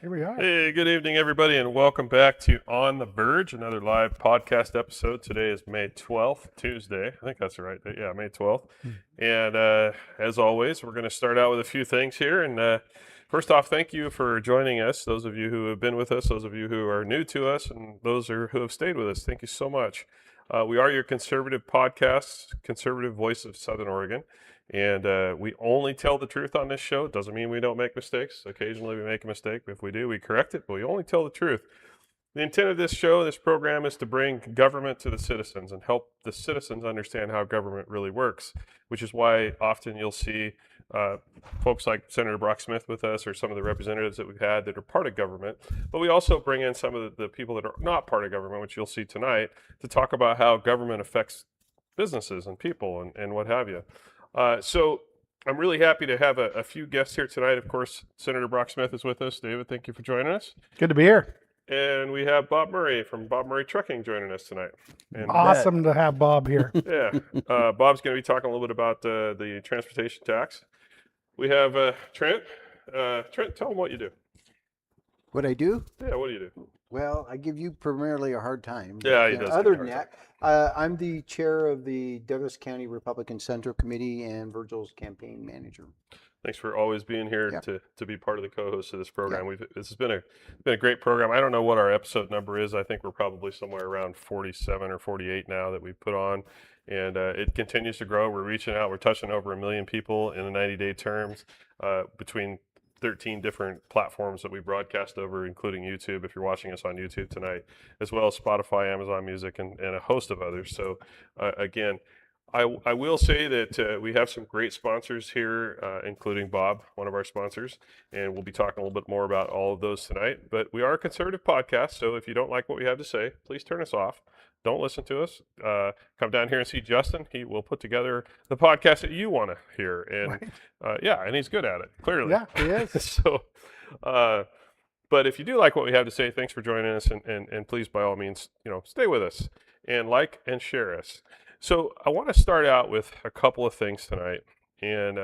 Here we are. Hey, good evening, everybody, and welcome back to On the Verge, another live podcast episode. Today is May 12th, Tuesday. I think that's the right date. Yeah, May 12th. And as always, we're going to start out with a few things here. And first off, thank you for joining us. Those of you who have been with us, those of you who are new to us, and those who have stayed with us, thank you so much. We are your conservative podcast, conservative voice of Southern Oregon. And we only tell the truth on this show. It doesn't mean we don't make mistakes. Occasionally we make a mistake. If we do, we correct it, but we only tell the truth. The intent of this show, this program, is to bring government to the citizens and help the citizens understand how government really works, which is why often you'll see folks like Senator Brock Smith with us, or some of the representatives that we've had that are part of government. But we also bring in some of the people that are not part of government, which you'll see tonight, to talk about how government affects businesses and people and what have you. So I'm really happy to have a few guests here tonight. Of course, Senator Brock Smith is with us. David, thank you for joining us. Good to be here. And we have Bob Murray from Bob Murray Trucking joining us tonight. And Awesome to have Bob here. yeah, Bob's going to be talking a little bit about the transportation tax. We have Trent. Trent, tell them what you do. What I do? Yeah, what do you do? Well, I give you primarily a hard time. but, Yeah, he does give Other you a than hard that, I'm the chair of the Douglas County Republican Central Committee and Virgil's campaign manager. Thanks for always being here Yeah. to be part of the co-host of this program. This has been a great program. I don't know what our episode number is. I think we're probably somewhere around 47 or 48 now that we've put on, and it continues to grow. We're reaching out. We're touching over 1 million people in the 90-day terms between 13 different platforms that we broadcast over, including YouTube, if you're watching us on YouTube tonight, as well as Spotify, Amazon Music, and a host of others. So again, I will say that we have some great sponsors here, including Bob, one of our sponsors, and we'll be talking a little bit more about all of those tonight. But we are a conservative podcast, so if you don't like what we have to say, please turn us off. Don't listen to us. Come down here and see Justin. He will put together the podcast that you want to hear, and yeah, and he's good at it, clearly. Yeah, he is. So, but if you do like what we have to say, thanks for joining us, and please, by all means, stay with us and like and share us. So I want to start out with a couple of things tonight, and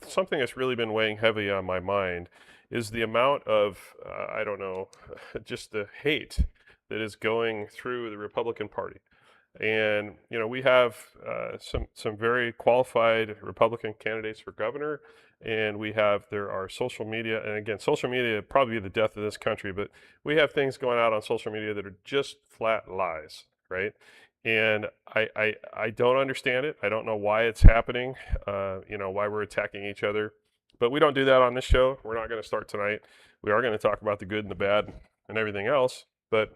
something that's really been weighing heavy on my mind is the amount of, I don't know, just the hate that is going through the Republican Party. And, we have some very qualified Republican candidates for governor, and there are social media, and again, social media probably the death of this country, but we have things going out on social media that are just flat lies, right? And I don't understand it. I don't know why it's happening, why we're attacking each other. But we don't do that on this show. We're not going to start tonight. We are going to talk about the good and the bad and everything else. But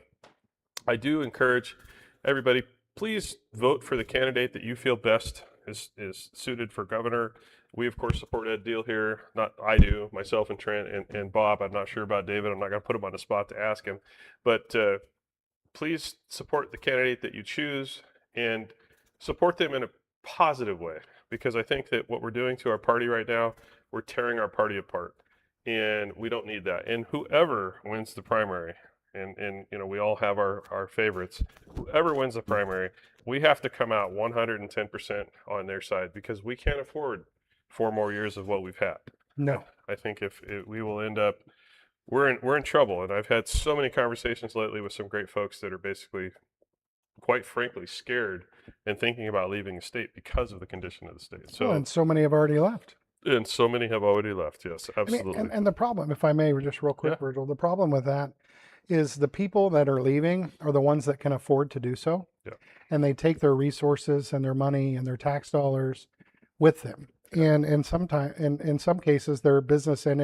I do encourage everybody, please vote for the candidate that you feel best is suited for governor. We, of course, support Ed Deal here. Not I do, myself and Trent and Bob. I'm not sure about David. I'm not going to put him on the spot to ask him. But please support the candidate that you choose and support them in a positive way, because I think that what we're doing to our party right now, we're tearing our party apart, and we don't need that. And whoever wins the primary, and we all have our favorites, whoever wins the primary, we have to come out 110% on their side, because we can't afford 4 more years of what we've had. No. I think if we will end up, we're in trouble. And I've had so many conversations lately with some great folks that are basically, quite frankly, scared and thinking about leaving the state because of the condition of the state. So And so many have already left. and so many have already left. Yes, I mean, absolutely. and the problem, if I may, just real quick, Yeah. Virgil, the problem with that is the people that are leaving are the ones that can afford to do so. Yeah. And they take their resources and their money and their tax dollars with them. And in some cases, their business and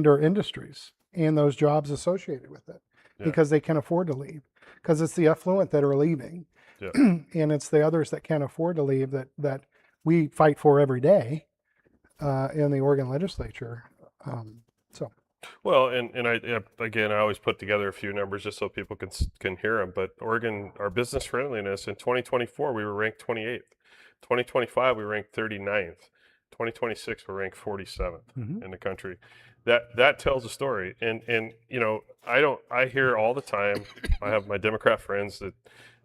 or industries and those jobs associated with it, Yeah. because they can afford to leave. Because it's the affluent that are leaving, Yeah. and it's the others that can't afford to leave that we fight for every day in the Oregon legislature. So Well, and I always put together a few numbers just so people can hear them. But Oregon, our business friendliness in 2024, we were ranked 28th. 2025, we ranked 39th. 2026, we're ranked 47th in the country. That tells a story. And I hear all the time. I have my Democrat friends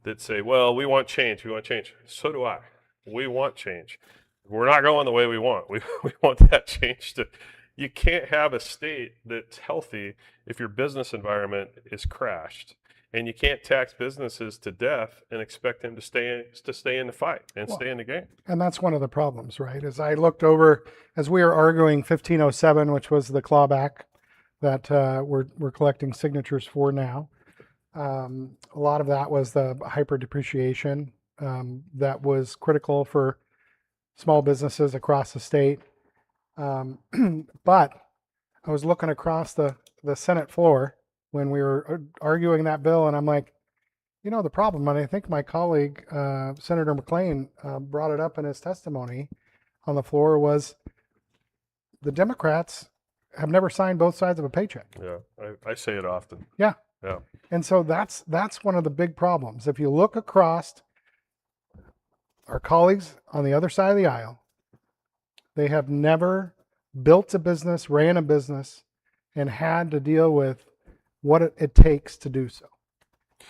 that say, well, we want change. We want change. So do I. We want change. We're not going the way we want. We want that change to You can't have a state that's healthy if your business environment is crashed. And you can't tax businesses to death and expect them to stay in the fight and Well, stay in the game. And that's one of the problems, right? As I looked over, as we were arguing 1507, which was the clawback that we're collecting signatures for now, a lot of that was the hyper depreciation that was critical for small businesses across the state. But I was looking across the Senate floor when we were arguing that bill, and I'm like, the problem, and I think my colleague, Senator McLean, brought it up in his testimony on the floor, was the Democrats have never signed both sides of a paycheck. Yeah, I say it often. Yeah. Yeah. And so that's one of the big problems. If you look across our colleagues on the other side of the aisle, they have never built a business, ran a business, and had to deal with what it takes to do so.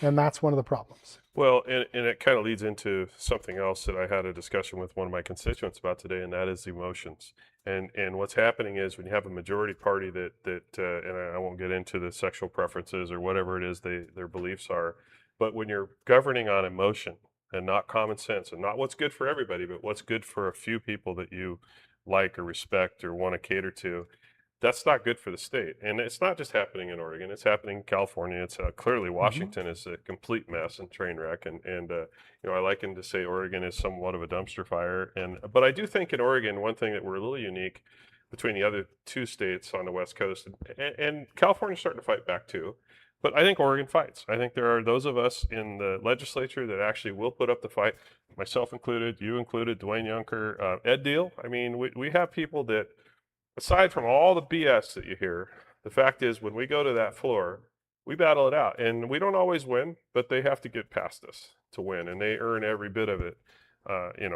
And that's one of the problems. Well, and it kind of leads into something else that I had a discussion with one of my constituents about today, and that is emotions. And what's happening is when you have a majority party that and I won't get into the sexual preferences or whatever it is their beliefs are, but when you're governing on emotion and not common sense and not what's good for everybody, but what's good for a few people that you like or respect or want to cater to, that's not good for the state. And it's not just happening in Oregon; it's happening in California. It's clearly Washington is a complete mess and train wreck. And I liken to say Oregon is somewhat of a dumpster fire. But I do think in Oregon, one thing that we're a little unique between the other two states on the West Coast, and California's starting to fight back too. But I think Oregon fights. I think there are those of us in the legislature that actually will put up the fight, myself included, you included, Dwayne Yunker, Ed Deal. I mean, we have people that, aside from all the BS that you hear, the fact is when we go to that floor, we battle it out. And we don't always win, but they have to get past us to win. And they earn every bit of it,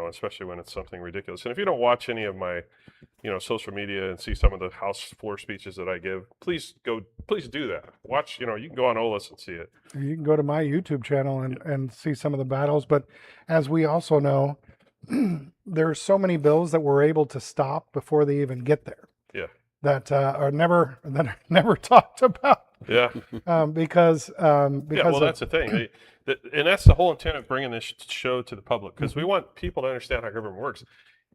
especially when it's something ridiculous. And if you don't watch any of my, social media and see some of the House floor speeches that I give, please do that. Watch, you can go on OLS and see it. You can go to my YouTube channel and see some of the battles. But as we also know, there's so many bills that we're able to stop before they even get there. Yeah. That are never talked about. Yeah. Because well, that's the thing. And that's the whole intent of bringing this show to the public, because we want people to understand how government works.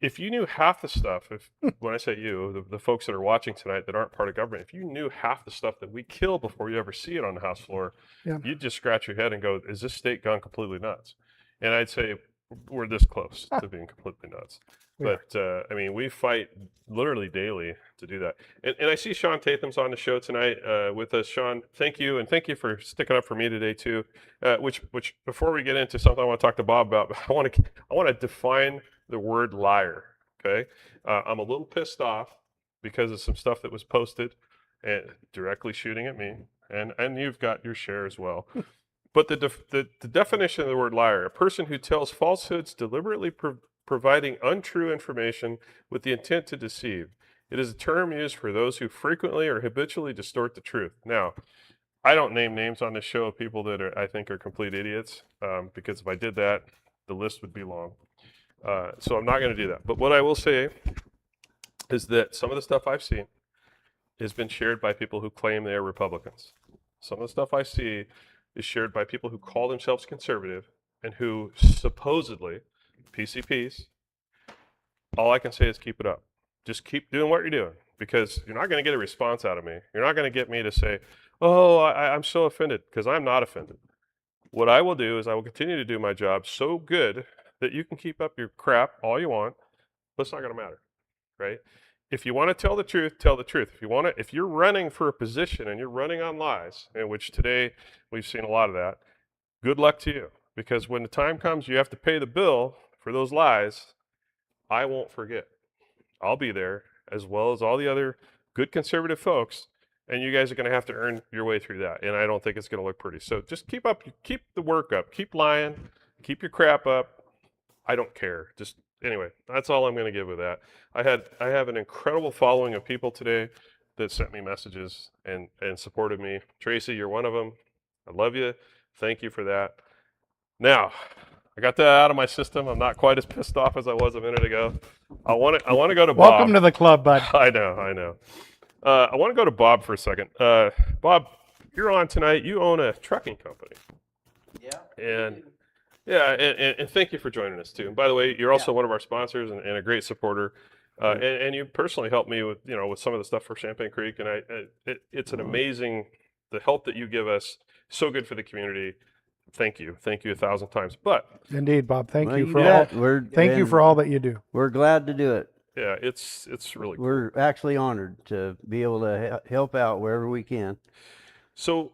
If you knew half the stuff, when I say you, the folks that are watching tonight that aren't part of government, if you knew half the stuff that we kill before you ever see it on the House floor, you'd just scratch your head and go, is this state gone completely nuts? And I'd say we're this close to being completely nuts. But we fight literally daily to do that. And I see Sean Tatham's on the show tonight with us. Sean, thank you, and thank you for sticking up for me today too. Which before we get into something I want to talk to Bob about, I want to define the word liar. Okay, I'm a little pissed off because of some stuff that was posted and directly shooting at me, and you've got your share as well. But the definition of the word liar: a person who tells falsehoods, deliberately providing untrue information with the intent to deceive. It is a term used for those who frequently or habitually distort the truth. Now, I don't name names on this show of people that I think are complete idiots, because if I did that, the list would be long. So I'm not going to do that. But what I will say is that some of the stuff I've seen has been shared by people who claim they are Republicans. Some of the stuff I see is shared by people who call themselves conservative and who supposedly PCPs. All I can say is keep it up. Just keep doing what you're doing, because you're not going to get a response out of me. You're not going to get me to say, oh, I'm so offended, because I'm not offended. What I will do is I will continue to do my job so good that you can keep up your crap all you want, but it's not going to matter, right? If you want to tell the truth, tell the truth. If you're running for a position and you're running on lies, in which today we've seen a lot of that, good luck to you. Because when the time comes you have to pay the bill for those lies, I won't forget. I'll be there, as well as all the other good conservative folks, and you guys are going to have to earn your way through that. And I don't think it's going to look pretty. So just keep the work up, keep lying, keep your crap up. I don't care. Anyway, that's all I'm going to give with that. I have an incredible following of people today that sent me messages and supported me. Tracy, you're one of them. I love you. Thank you for that. Now, I got that out of my system. I'm not quite as pissed off as I was a minute ago. I want to go to Bob. Welcome to the club, bud. I know. I want to go to Bob for a second. Bob, you're on tonight. You own a trucking company. Yeah. And yeah, and thank you for joining us too. And by the way, you're also one of our sponsors and a great supporter. And you personally helped me with with some of the stuff for Champagne Creek, and it's an amazing the help that you give us. So good for the community. Thank you 1,000 times. But Indeed, Bob. Thank Well, you you for bet. all. Thank you for all that you do. We're glad to do it. yeah, it's really cool. We're actually honored to be able to help out wherever we can. So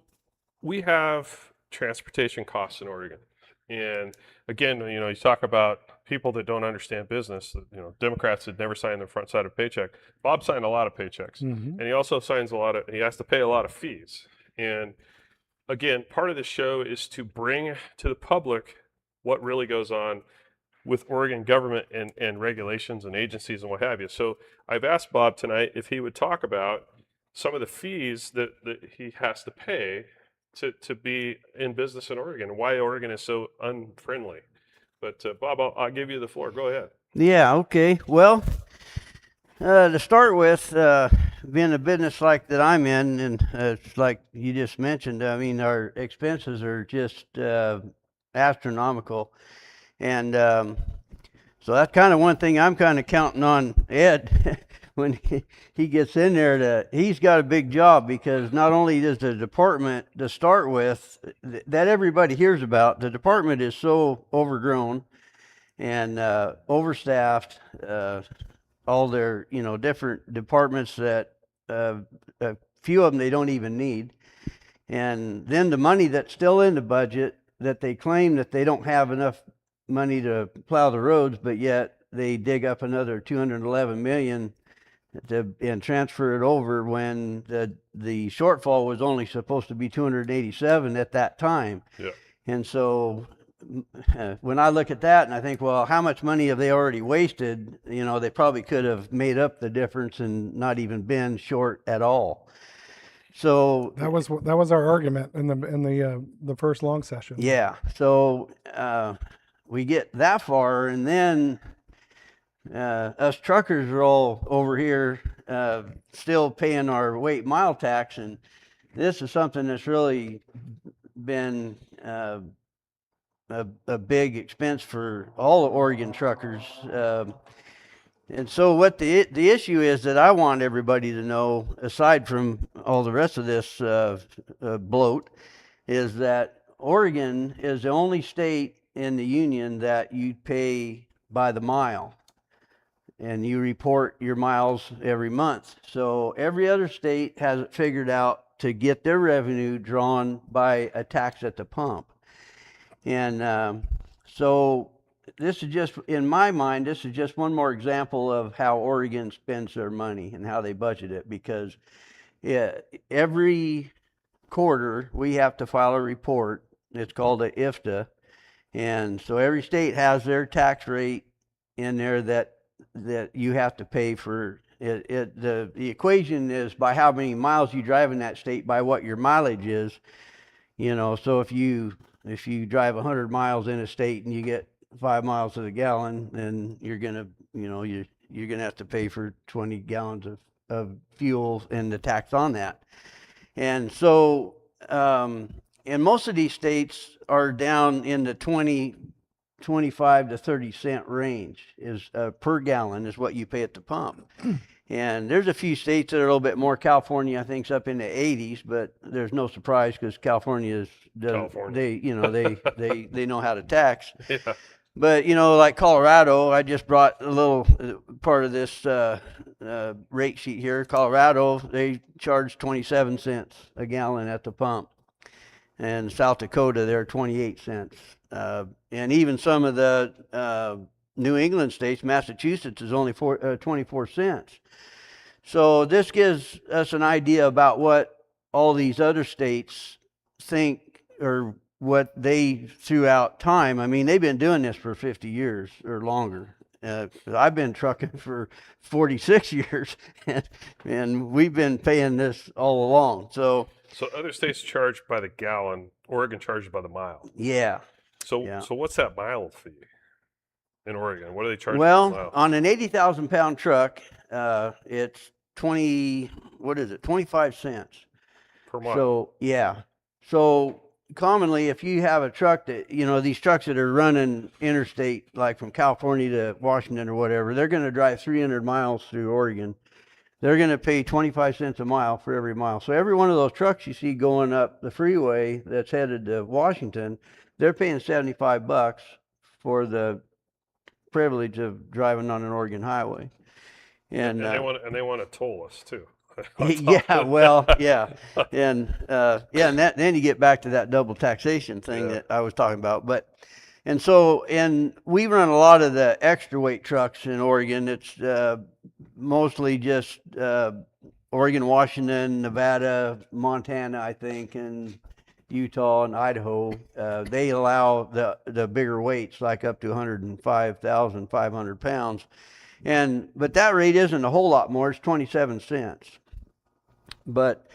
we have transportation costs in Oregon. And again, you talk about people that don't understand business, Democrats that never sign the front side of a paycheck. Bob signed a lot of paychecks. Mhm. And he also signs he has to pay a lot of fees. And again, part of the show is to bring to the public what really goes on with Oregon government and regulations and agencies and what have you. So I've asked Bob tonight if he would talk about some of the fees that he has to pay to be in business in Oregon and why Oregon is so unfriendly. But Bob, I'll give you the floor. Go ahead. Yeah, okay. Well, to start with, being a business like that I'm in, and it's like you just mentioned, I mean, our expenses are just astronomical. And so that's kind of one thing I'm kind of counting on Ed when he gets in there. He's got a big job, because not only does the department to start with that everybody hears about, the department is so overgrown and overstaffed. All their different departments that a few of them they don't even need, and then the money that's still in the budget that they claim that they don't have enough money to plow the roads, but yet they dig up another 211 million and transfer it over when the shortfall was only supposed to be 287 at that time. Yeah. And so when I look at that and I think, well, how much money have they already wasted? They probably could have made up the difference and not even been short at all. So That was our argument in the first long session. yeah, so we get that far, and then us truckers are all over here still paying our weight mile tax, and this is something that's really been a big expense for all the Oregon truckers. And so what the issue is that I want everybody to know, aside from all the rest of this bloat, is that Oregon is the only state in the union that you pay by the mile, and you report your miles every month. So every other state has it figured out to get their revenue drawn by a tax at the pump. And so this is just, in my mind, this is just one more example of how Oregon spends their money and how they budget it, because every quarter we have to file a report. It's called a IFTA. And so every state has their tax rate in there that you have to pay for it. The equation is by how many miles you drive in that state by what your mileage is. So if you drive 100 miles in a state and you get 5 miles to the gallon, then you're gonna you're gonna have to pay for 20 gallons of fuel and the tax on that. And so and most of these states are down in the 25 to 30 cent range is per gallon is what you pay at the pump. And there's a few states that are a little bit more. California, I think, is up in the 80s, but there's no surprise because California is California. they know how to tax. Yeah. But like Colorado, I just brought a little part of this rate sheet here. Colorado, they charge 27 cents a gallon at the pump, and South Dakota, they're 28 cents. And even some of the New England states, Massachusetts is only 24 cents. So this gives us an idea about what all these other states think, or what they throughout time. I mean, they've been doing this for 50 years or longer. I've been trucking for 46 years, and we've been paying this all along. So other states charge by the gallon. Oregon charges by the mile. yeah. So Yeah. so what's that mile fee in Oregon? What do they charge per Well, mile? on an 80,000 pound truck, it's 25 cents. Per mile? So, yeah. So commonly, if you have a truck that, these trucks that are running interstate, like from California to Washington or whatever, they're going to drive 300 miles through Oregon. They're going to pay 25 cents a mile for every mile. So every one of those trucks you see going up the freeway that's headed to Washington, they're paying $75 for the privilege of driving on an Oregon highway. And, they want to toll us too. yeah, well, yeah. And and then you get back to that double taxation thing Yeah. that I was talking about. And we run a lot of the extra weight trucks in Oregon. It's mostly just Oregon, Washington, Nevada, Montana, I think, and Utah and Idaho. They allow the bigger weights, like up to 105,500 pounds. But that rate isn't a whole lot more. It's 27 cents. But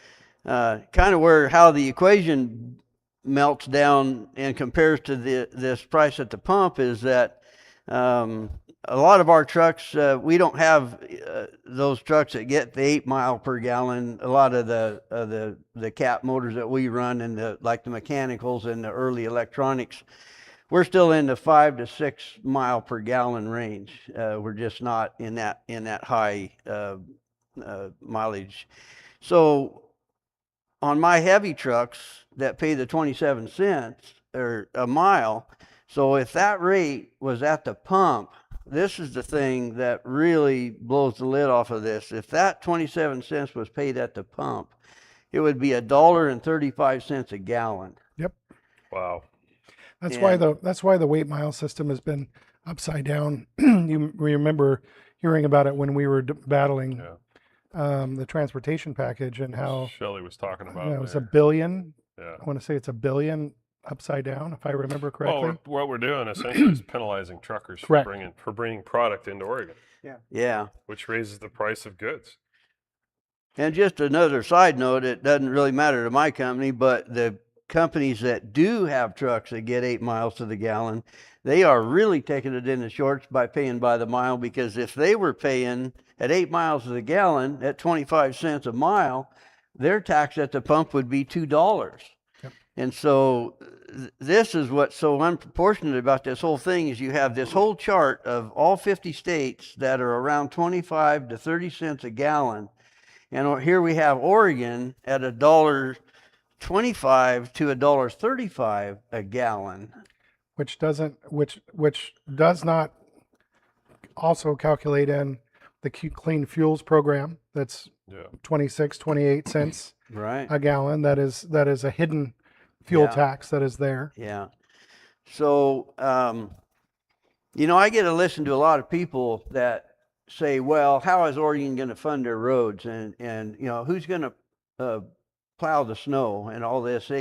kind of how the equation melts down and compares to this price at the pump is that a lot of our trucks, we don't have those trucks that get the 8 mile per gallon. A lot of the cat motors that we run and like the mechanicals and the early electronics, we're still in the 5 to 6 mile per gallon range. We're just not in that high mileage. So on my heavy trucks that pay the 27 cents or a mile, so if that rate was at the pump, this is the thing that really blows the lid off of this. If that 27 cents was paid at the pump, it would be $1.35 a gallon. Yep. Wow. That's And- why the weight mile system has been upside down. You remember hearing about it when we were battling the transportation package and how Shelley was talking about it was there. $1 billion. Yeah. I want to say it's $1 billion upside down, if I remember correctly. Well, what we're doing essentially is penalizing truckers Correct. for bringing product into Oregon, Yeah. which raises the price of goods. And just another side note, it doesn't really matter to my company, but the companies that do have trucks that get 8 miles to the gallon, they are really taking it in the shorts by paying by the mile, because if they were paying at 8 miles to the gallon at 25 cents a mile, their tax at the pump would be $2. Yep. And so this is what's so unproportionate about this whole thing is you have this whole chart of all 50 states that are around 25 to 30 cents a gallon. And here we have Oregon at $1.25 to $1.35 a gallon. which does not also calculate in the clean fuels program. That's Yeah. 28 cents Right. a gallon. That is a hidden fuel Yeah. tax that is there. Yeah. So, I get to listen to a lot of people that say, well, how is Oregon going to fund their roads? And who's going to plow the snow and all this?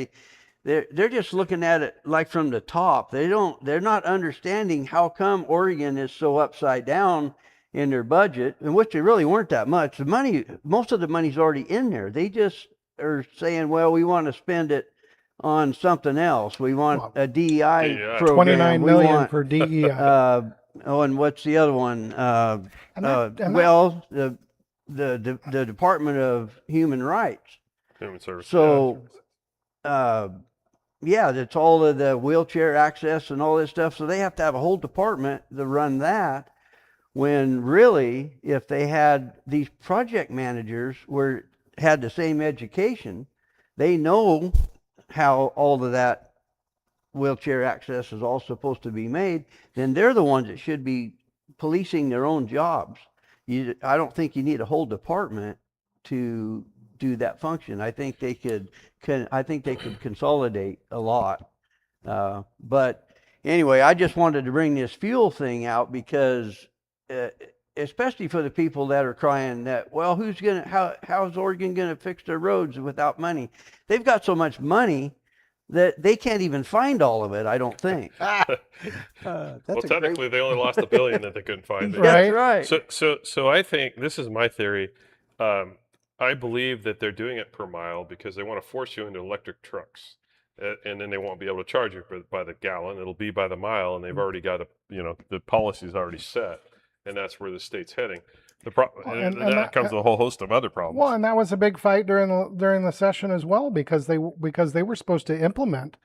They're just looking at it like from the top. They're not understanding how come Oregon is so upside down in their budget, and which they really weren't that much. Most of the money's already in there. They just are saying, well, we want to spend it on something else. We want a DEI DEI. program. 29 We million want, for DEI. and what's the other one? And that- The Department of Human Rights. Human services. So, that's all of the wheelchair access and all this stuff. So they have to have a whole department to run that. When really, if they had these project managers had the same education, they know how all of that wheelchair access is all supposed to be made, then they're the ones that should be policing their own jobs. I don't think you need a whole department to do that function. I think they could consolidate a lot. But anyway, I just wanted to bring this fuel thing out because, especially for the people that are crying that, well, how's Oregon going to fix their roads without money? They've got so much money that they can't even find all of it, I don't think. That's Well, a great, technically, they only lost $1 billion that they couldn't find. Right. That's right. So I think this is my theory. I believe that they're doing it per mile because they want to force you into electric trucks. and then they won't be able to charge you by the gallon. It'll be by the mile, and they've already got the policy's already set, and that's where the state's heading. And that comes with a whole host of other problems. Well, and that was a big fight during the session as well, because they were supposed to implement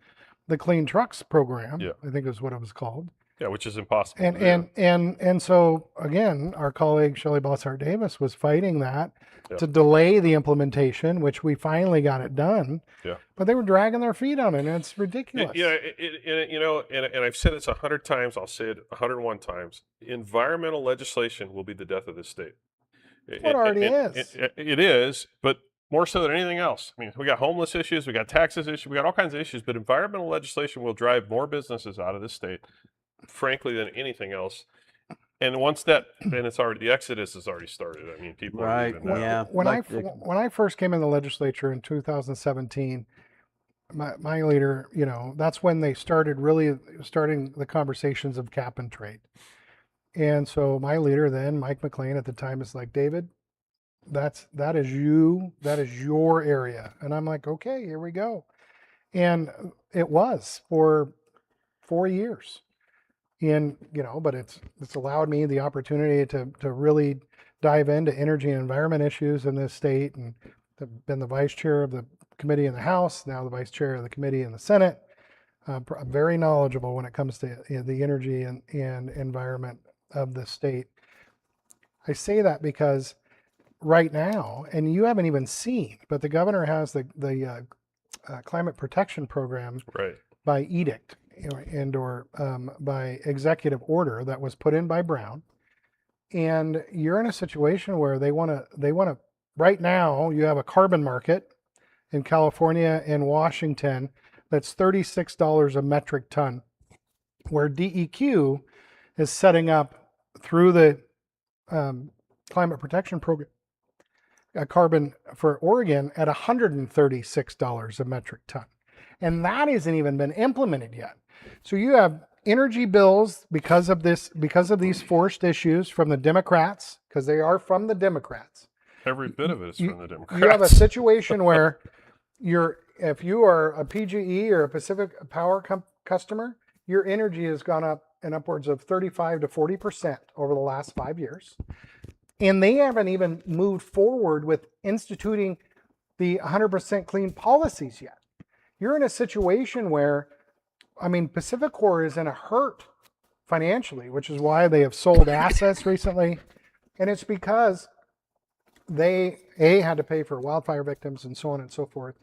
the Clean Trucks program. Yeah. I think is what it was called. Yeah, which is impossible. And to do. and so again, our colleague Shelley Bossart Davis was fighting that Yeah. to delay the implementation, which we finally got it done. Yeah. But they were dragging their feet on it, and it's ridiculous. And I've said this 100 times. I'll say it 101 times. Environmental legislation will be the death of this state. It already is. It is, but more so than anything else. I mean, we got homeless issues, we got taxes issues, we got all kinds of issues. But environmental legislation will drive more businesses out of this state, frankly, than anything else. And once then it's already, the exodus has already started. I mean, people are Right, leaving now. yeah. When Like I first came in the legislature in 2017, my leader, that's when they started the conversations of cap and trade. And so my leader then, Mike McLean at the time, is like, David, that is your area. And I'm like, okay, here we go. And it was for 4 years. And, but it's allowed me the opportunity to really dive into energy and environment issues in this state, and I've been the vice chair of the committee in the House, now the vice chair of the committee in the Senate. I'm very knowledgeable when it comes to the energy and environment of the state. I say that because right now, and you haven't even seen, but the governor has the climate protection program Right. by edict and/or by executive order that was put in by Brown. And you're in a situation where they want to. Right now, you have a carbon market in California and Washington that's $36 a metric ton, where DEQ is setting up through the climate protection program a carbon for Oregon at $136 a metric ton. And that hasn't even been implemented yet. So you have energy bills because of these forced issues from the Democrats, because they are from the Democrats. Every bit of it is from the Democrats. You have a situation where if you are a PGE or a Pacific Power customer, your energy has gone up in upwards of 35 to 40% over the last 5 years. And they haven't even moved forward with instituting the 100% clean policies yet. You're in a situation where, PacifiCorp is in a hurt financially, which is why they have sold assets recently. And it's because they, had to pay for wildfire victims and so on and so forth,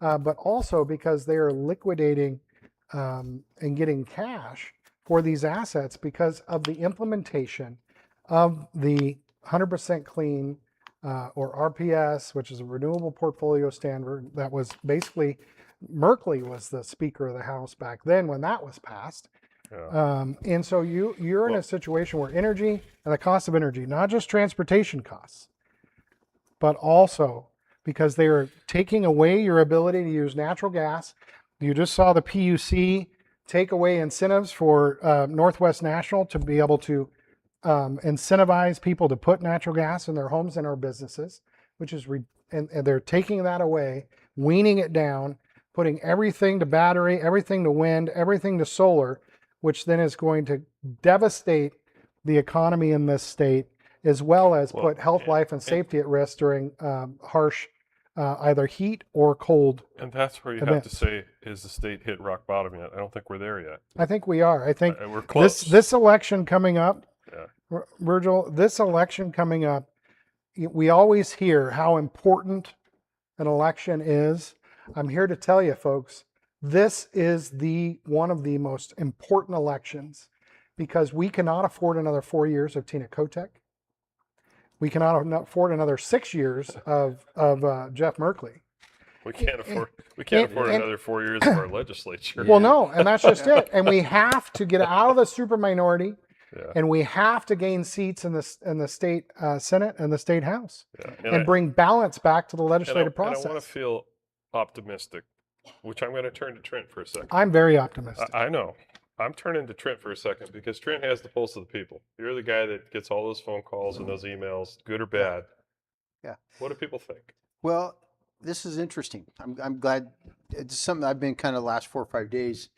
but also because they are liquidating and getting cash for these assets because of the implementation of the 100% clean or RPS, which is a renewable portfolio standard that was basically, Merkley was the Speaker of the House back then when that was passed. Yeah. And so you're in a situation where energy and the cost of energy, not just transportation costs, but also because they are taking away your ability to use natural gas. You just saw the PUC take away incentives for Northwest National to be able to incentivize people to put natural gas in their homes and our businesses, which is, and they're taking that away, weaning it down, putting everything to battery, everything to wind, everything to solar, which then is going to devastate the economy in this state, as well as put health, life, and safety at risk during harsh either heat or cold. And that's where you events. have to say, is the state hit rock bottom yet? I don't think we're there yet. I think we are. I think We're close. this election coming up, Yeah. Virgil, this election coming up, we always hear how important an election is. I'm here to tell you, folks, this is one of the most important elections because we cannot afford another 4 years of Tina Kotek. We cannot afford another 6 years of Jeff Merkley. We can't afford another 4 years of our legislature. Well, no, and that's just it. And we have to get out of the super minority, Yeah. and we have to gain seats in the state Senate and the state House, Yeah. and bring balance back to the And legislative I want process. to feel optimistic, which I'm going to turn to Trent for a second. I'm very optimistic. I know. I'm turning to Trent for a second because Trent has the pulse of the people. You're the guy that gets all those phone calls and those emails, good or bad. Yeah. What do people think? Well, this is interesting. I'm glad it's something I've been kind of the last 4 or 5 days.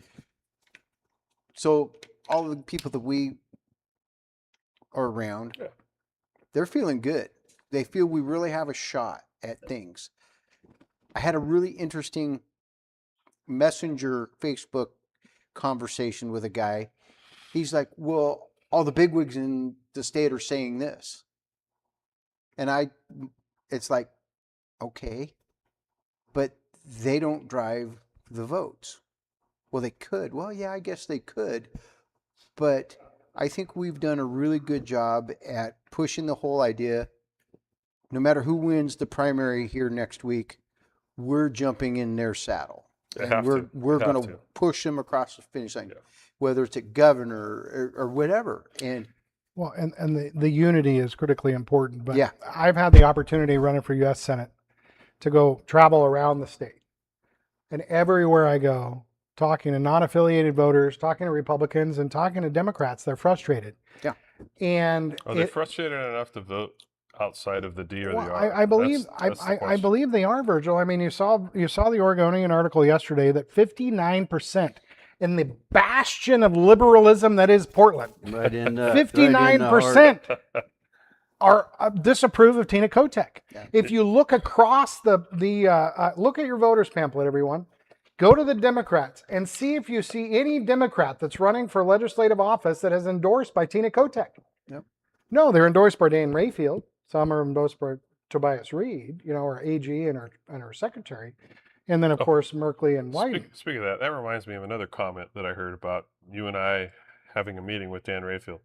So all the people that we are around, Yeah. they're feeling good. They feel we really have a shot at things. I had a really interesting messenger Facebook conversation with a guy. He's like, well, all the bigwigs in the state are saying this. And it's like, okay, but they don't drive the votes. Well, they could. Well, yeah, I guess they could. But I think we've done a really good job at pushing the whole idea. No matter who wins the primary here next week, we're jumping in their saddle. They And have to. we're They have going to to. push them across the finish line, Yeah. whether it's a governor or whatever. And Well, and the unity is critically important. But Yeah. I've had the opportunity running for U.S. Senate to go travel around the state. And everywhere I go, talking to non-affiliated voters, talking to Republicans, and talking to Democrats, they're frustrated. Yeah. And Are they frustrated enough to vote outside of the D or well, the R? I believe That's the I question. believe they are, Virgil. I mean, you saw the Oregonian article yesterday that 59% in the bastion of liberalism that is Portland, Right in the 59% are disapprove of Tina Kotek. Yeah. If you look across look at your voters pamphlet, everyone. Go to the Democrats and see if you see any Democrat that's running for legislative office that is endorsed by Tina Kotek. Yep. No, they're endorsed by Dan Rayfield. Some are endorsed by Tobias Reed, our AG and our secretary. And then, of course, Merkley and Whiting. Speaking of that, that reminds me of another comment that I heard about you and I having a meeting with Dan Rayfield.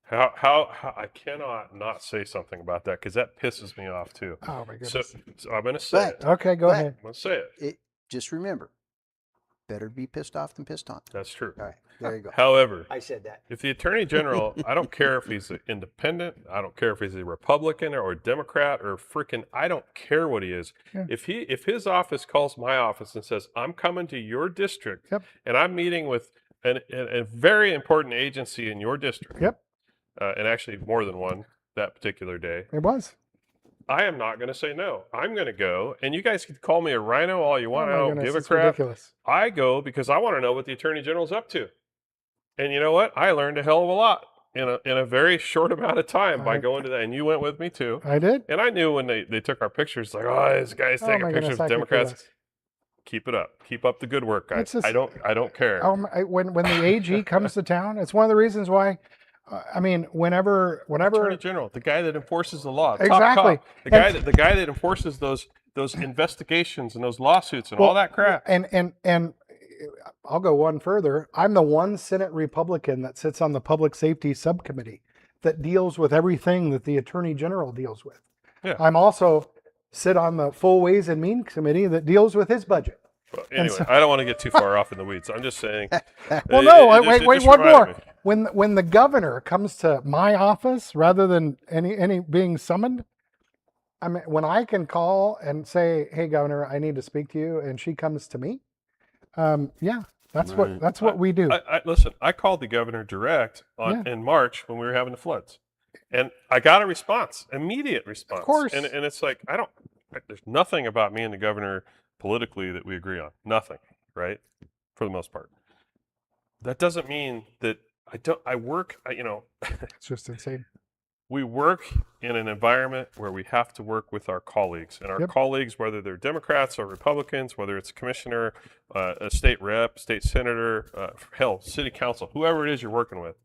How I cannot not say something about that because that pisses me off too. Oh, my So, goodness. so I'm going to say But- it. Okay, go but- ahead. I'm going to say it. just remember, better be pissed off than pissed on. That's true. All right, there you go. However, I said that. if the attorney general, I don't care if he's an independent, I don't care if he's a Republican or a Democrat or freaking, I don't care what he is. Yeah. If his office calls my office and says, I'm coming to your district Yep. and I'm meeting with a very important agency in your district, Yep, and actually more than one that particular day, it was. I am not going to say no. I'm going to go, and you guys can call me a rhino all you want. Oh, I my don't goodness, give a it's crap. ridiculous. I go because I want to know what the attorney general's up to. And you know what? I learned a hell of a lot in a very short amount of time by I- going to that. And you went with me too. I did. And I knew when they took our pictures, like, oh, this guy's Oh, taking my pictures goodness, of I could care Democrats. less. Keep it up. Keep up the good work, guys. It's just- I don't care. When the AG comes to town, it's one of the reasons why. Whenever Attorney General, the guy that enforces the law, top Exactly. cop, the guy that enforces those investigations and those lawsuits and all that crap. And I'll go one further. I'm the one Senate Republican that sits on the Public Safety Subcommittee that deals with everything that the Attorney General deals with. Yeah. I'm also sit on the Full Ways and Means Committee that deals with his budget. Well, anyway, so- I don't want to get too far off in the weeds. I'm just saying. Well, no, it just wait, one reminded more. me. When the governor comes to my office rather than any being summoned, I mean, when I can call and say, "Hey, governor, I need to speak to you," and she comes to me, yeah, that's Right. what we do. Listen, I called the governor direct in March when we were having the floods, and I got a response, immediate response. Of course. And it's like there's nothing about me and the governor politically that we agree on. Nothing, right? For the most part. That doesn't mean that I work. It's just insane. We work in an environment where we have to work with our colleagues, and our Yep. colleagues, whether they're Democrats or Republicans, whether it's a commissioner, a state rep, state senator, hell, city council, whoever it is you're working with,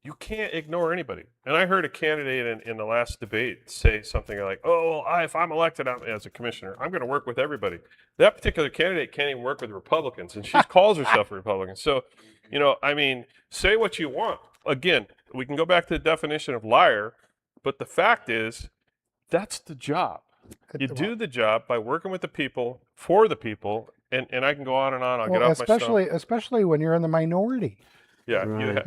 you can't ignore anybody. And I heard a candidate in the last debate say something like, "Oh, if I'm elected as a commissioner, I'm going to work with everybody." That particular candidate can't even work with Republicans, and she calls herself a Republican. So, say what you want. Again, we can go back to the definition of liar, but the fact is, that's the job. You do the job by working with the people, for the people, and I can go on and on. I'll get off my stuff. especially when you're in the minority. Yeah, Right.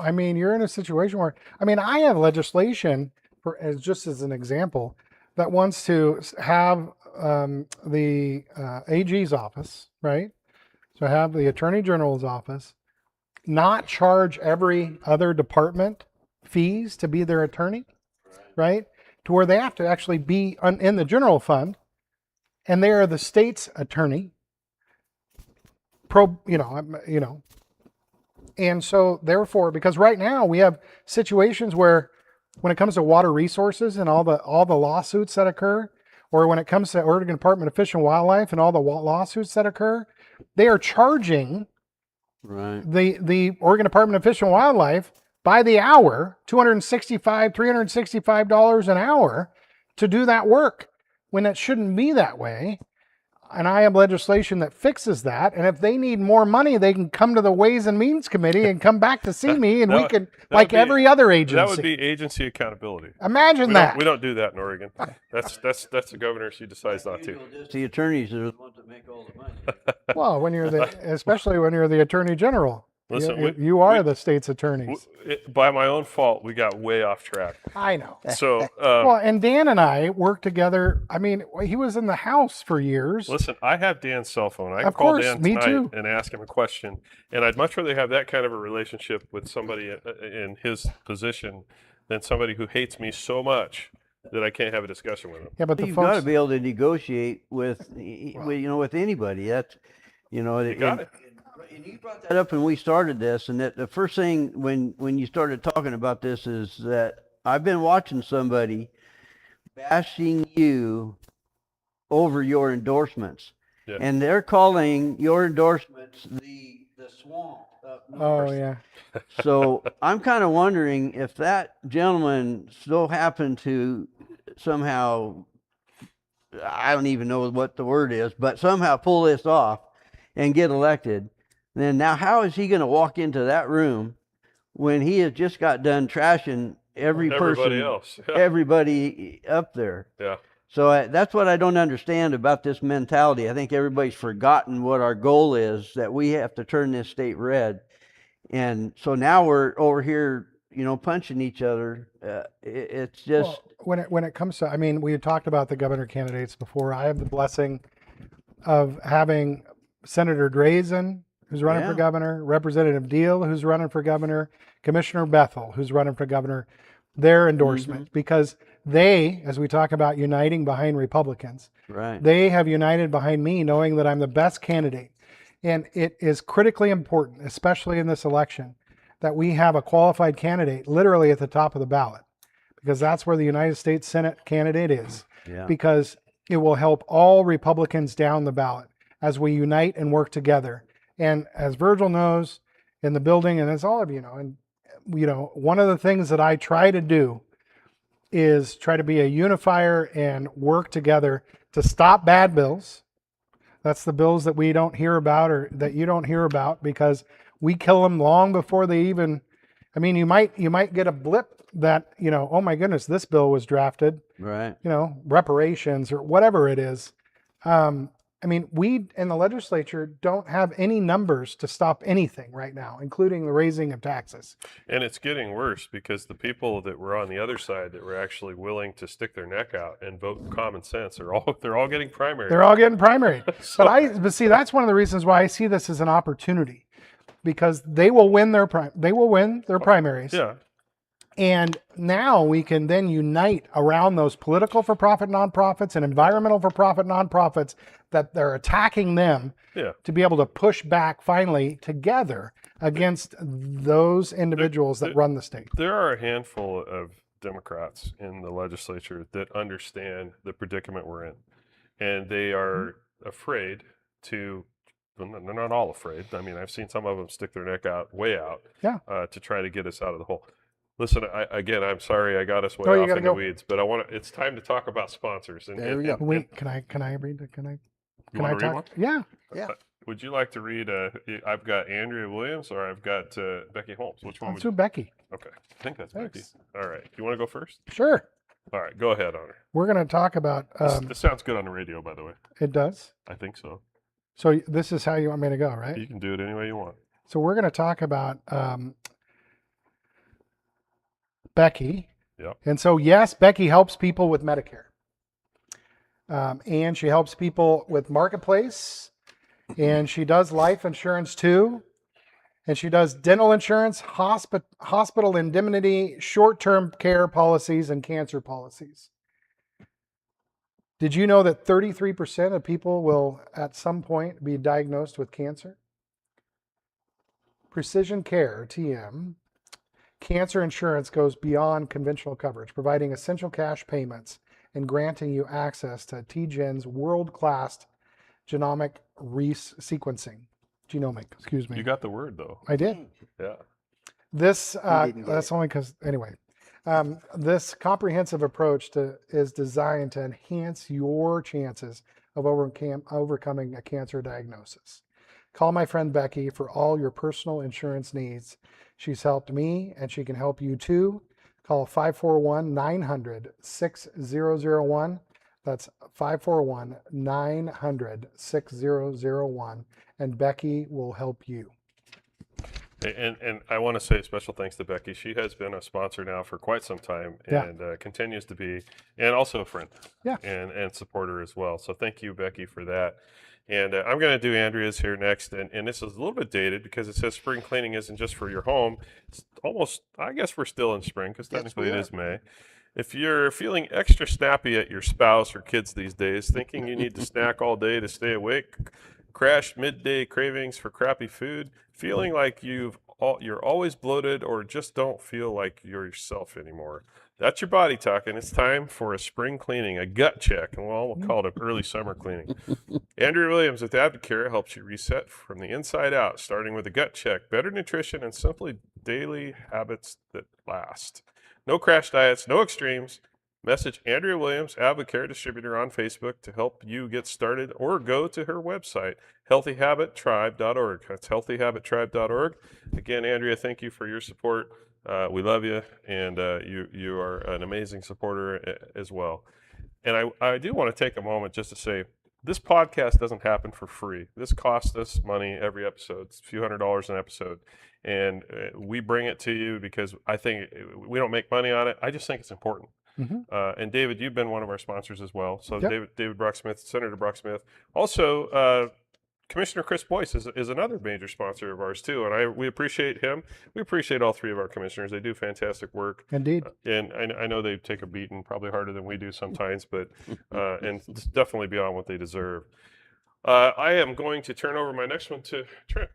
I mean, you're in a situation where, I have legislation just as an example that wants to have the AG's office, right? So have the Attorney General's office not charge every other department fees to be their attorney, right? to where they have to actually be in the general fund, and they are the state's attorney. And so therefore, because right now we have situations where when it comes to water resources and all the lawsuits that occur, or when it comes to Oregon Department of Fish and Wildlife and all the lawsuits that occur, they are charging Right. the Oregon Department of Fish and Wildlife by the hour, $365 an hour to do that work, when it shouldn't be that way. And I have legislation that fixes that. And if they need more money, they can come to the Ways and Means Committee and come back to see me, and we that can, would like be- every other agency. That would be agency accountability. Imagine We that. don't do that in Oregon. That's the governor. She decides not to. The attorneys are the ones that make all the money. Well, especially when you're the Attorney General, Listen, you are the state's attorneys. By my own fault, we got way off track. I know. So, Well, and Dan and I worked together. I mean, he was in the House for years. listen, I have Dan's cell phone. I can Of call course, Dan me tonight too. and ask him a question. And I'd much rather have that kind of a relationship with somebody in his position than somebody who hates me so much that I can't have a discussion with him. Yeah, but the You've got to folks, be able to negotiate with with anybody. That's, You got it. And you brought that up when we started this, and that the first thing when you started talking about this is that I've been watching somebody bashing you over your endorsements, Yeah. and they're calling your endorsements the swamp up north. oh yeah, So I'm kind of wondering if that gentleman so happened to somehow, I don't even know what the word is, but somehow pull this off and get elected, then now how is he going to walk into that room when he has just got done trashing Everybody person, else. everybody up there? Yeah. So that's what I don't understand about this mentality. I think everybody's forgotten what our goal is, that we have to turn this state red. And so now we're over here, punching each other. It's just, well, when it comes to, I mean, we had talked about the governor candidates before. I have the blessing of having Senator Drazen, who's running for Yeah. governor, Representative Deal, who's running for governor, Commissioner Bethel, who's running for governor, their endorsement, because they, as we talk about uniting behind Republicans, right. they have united behind me, knowing that I'm the best candidate. And it is critically important, especially in this election, that we have a qualified candidate literally at the top of the ballot, because that's where the United States Senate candidate is, Yeah. because it will help all Republicans down the ballot as we unite and work together. And as Virgil knows in the building, and as all of you know, and one of the things that I try to do is try to be a unifier and work together to stop bad bills. That's the bills that we don't hear about, or that you don't hear about, because we kill them long before they even, I mean, you might get a blip that, oh my goodness, this bill was drafted, Right. reparations or whatever it is. I mean, we in the legislature don't have any numbers to stop anything right now, including the raising of taxes. And it's getting worse because the people that were on the other side that were actually willing to stick their neck out and vote common sense they're all getting primary. They're all getting primary. But see, that's one of the reasons why I see this as an opportunity, because they will win their primaries. Yeah. And now we can then unite around those political for-profit nonprofits and environmental for-profit nonprofits that they're attacking them, Yeah. to be able to push back finally together against those individuals that run the state. There are a handful of Democrats in the legislature that understand the predicament we're in. And they are afraid to, well, they're not all afraid. I mean, I've seen some of them stick their neck out, way out, Yeah. to try to get us out of the hole. Listen, I'm sorry I got us way Oh, you off gotta in the go. weeds, but it's time to talk about sponsors. And, There we go. Wait, can I read it? Can I You want to read one? Yeah. Yeah. Would you like to read? I've got Andrea Williams or I've got Becky Holmes. Which one? Let's do Becky. Okay, I think that's Thanks. Becky. All right. You want to go first? Sure. All right, go ahead, Honor. We're going to talk about, This sounds good on the radio, by the way. it does. I think so. So this is how you want me to go, right? You can do it any way you want. So we're going to talk about Becky. Yep. And so, yes, Becky helps people with Medicare. And she helps people with Marketplace. And she does life insurance too. And she does dental insurance, hospital indemnity, short-term care policies, and cancer policies. Did you know that 33% of people will at some point be diagnosed with cancer? Precision Care, TM, cancer insurance goes beyond conventional coverage, providing essential cash payments and granting you access to TGen's world-class genomic sequencing. Genomic, excuse me. You got the word though. I did. Yeah. This didn't get that's it. only because anyway. This comprehensive approach is designed to enhance your chances of overcoming a cancer diagnosis. Call my friend Becky for all your personal insurance needs. She's helped me and she can help you too. Call 541-900-6001. That's 541-900-6001. And Becky will help you. And I want to say special thanks to Becky. She has been a sponsor now for quite some time Yeah. and continues to be, and also a friend. Yeah. And supporter as well. So thank you, Becky, for that. And I'm going to do Andrea's here next. And this is a little bit dated because it says spring cleaning isn't just for your home. It's almost, I guess we're still in spring because Yes, technically we it are. is May. If you're feeling extra snappy at your spouse or kids these days, thinking you need to snack all day to stay awake, crashed midday cravings for crappy food, feeling like you're always bloated or just don't feel like you're yourself anymore. That's your body talking. It's time for a spring cleaning, a gut check, and we'll call it an early summer cleaning. Andrea Williams with Advocare helps you reset from the inside out, starting with a gut check, better nutrition, and simply daily habits that last. No crash diets, no extremes. Message Andrea Williams, Advocare distributor on Facebook to help you get started, or go to her website, healthyhabittribe.org. That's healthyhabittribe.org. Again, Andrea, thank you for your support. We love you, and you are an amazing supporter as well. And I do want to take a moment just to say, this podcast doesn't happen for free. This costs us money every episode. It's a few $100s an episode. And we bring it to you because I think we don't make money on it. I just think it's important. Mhm. And David, you've been one of our sponsors as well. So Yep. David Brocksmith, Senator Brocksmith. Also, Commissioner Chris Boyce is another major sponsor of ours too. And we appreciate him. We appreciate all three of our commissioners. They do fantastic work. Indeed. And I know they take a beating, probably harder than we do sometimes, but and it's definitely beyond what they deserve. I am going to turn over my next one to Trent.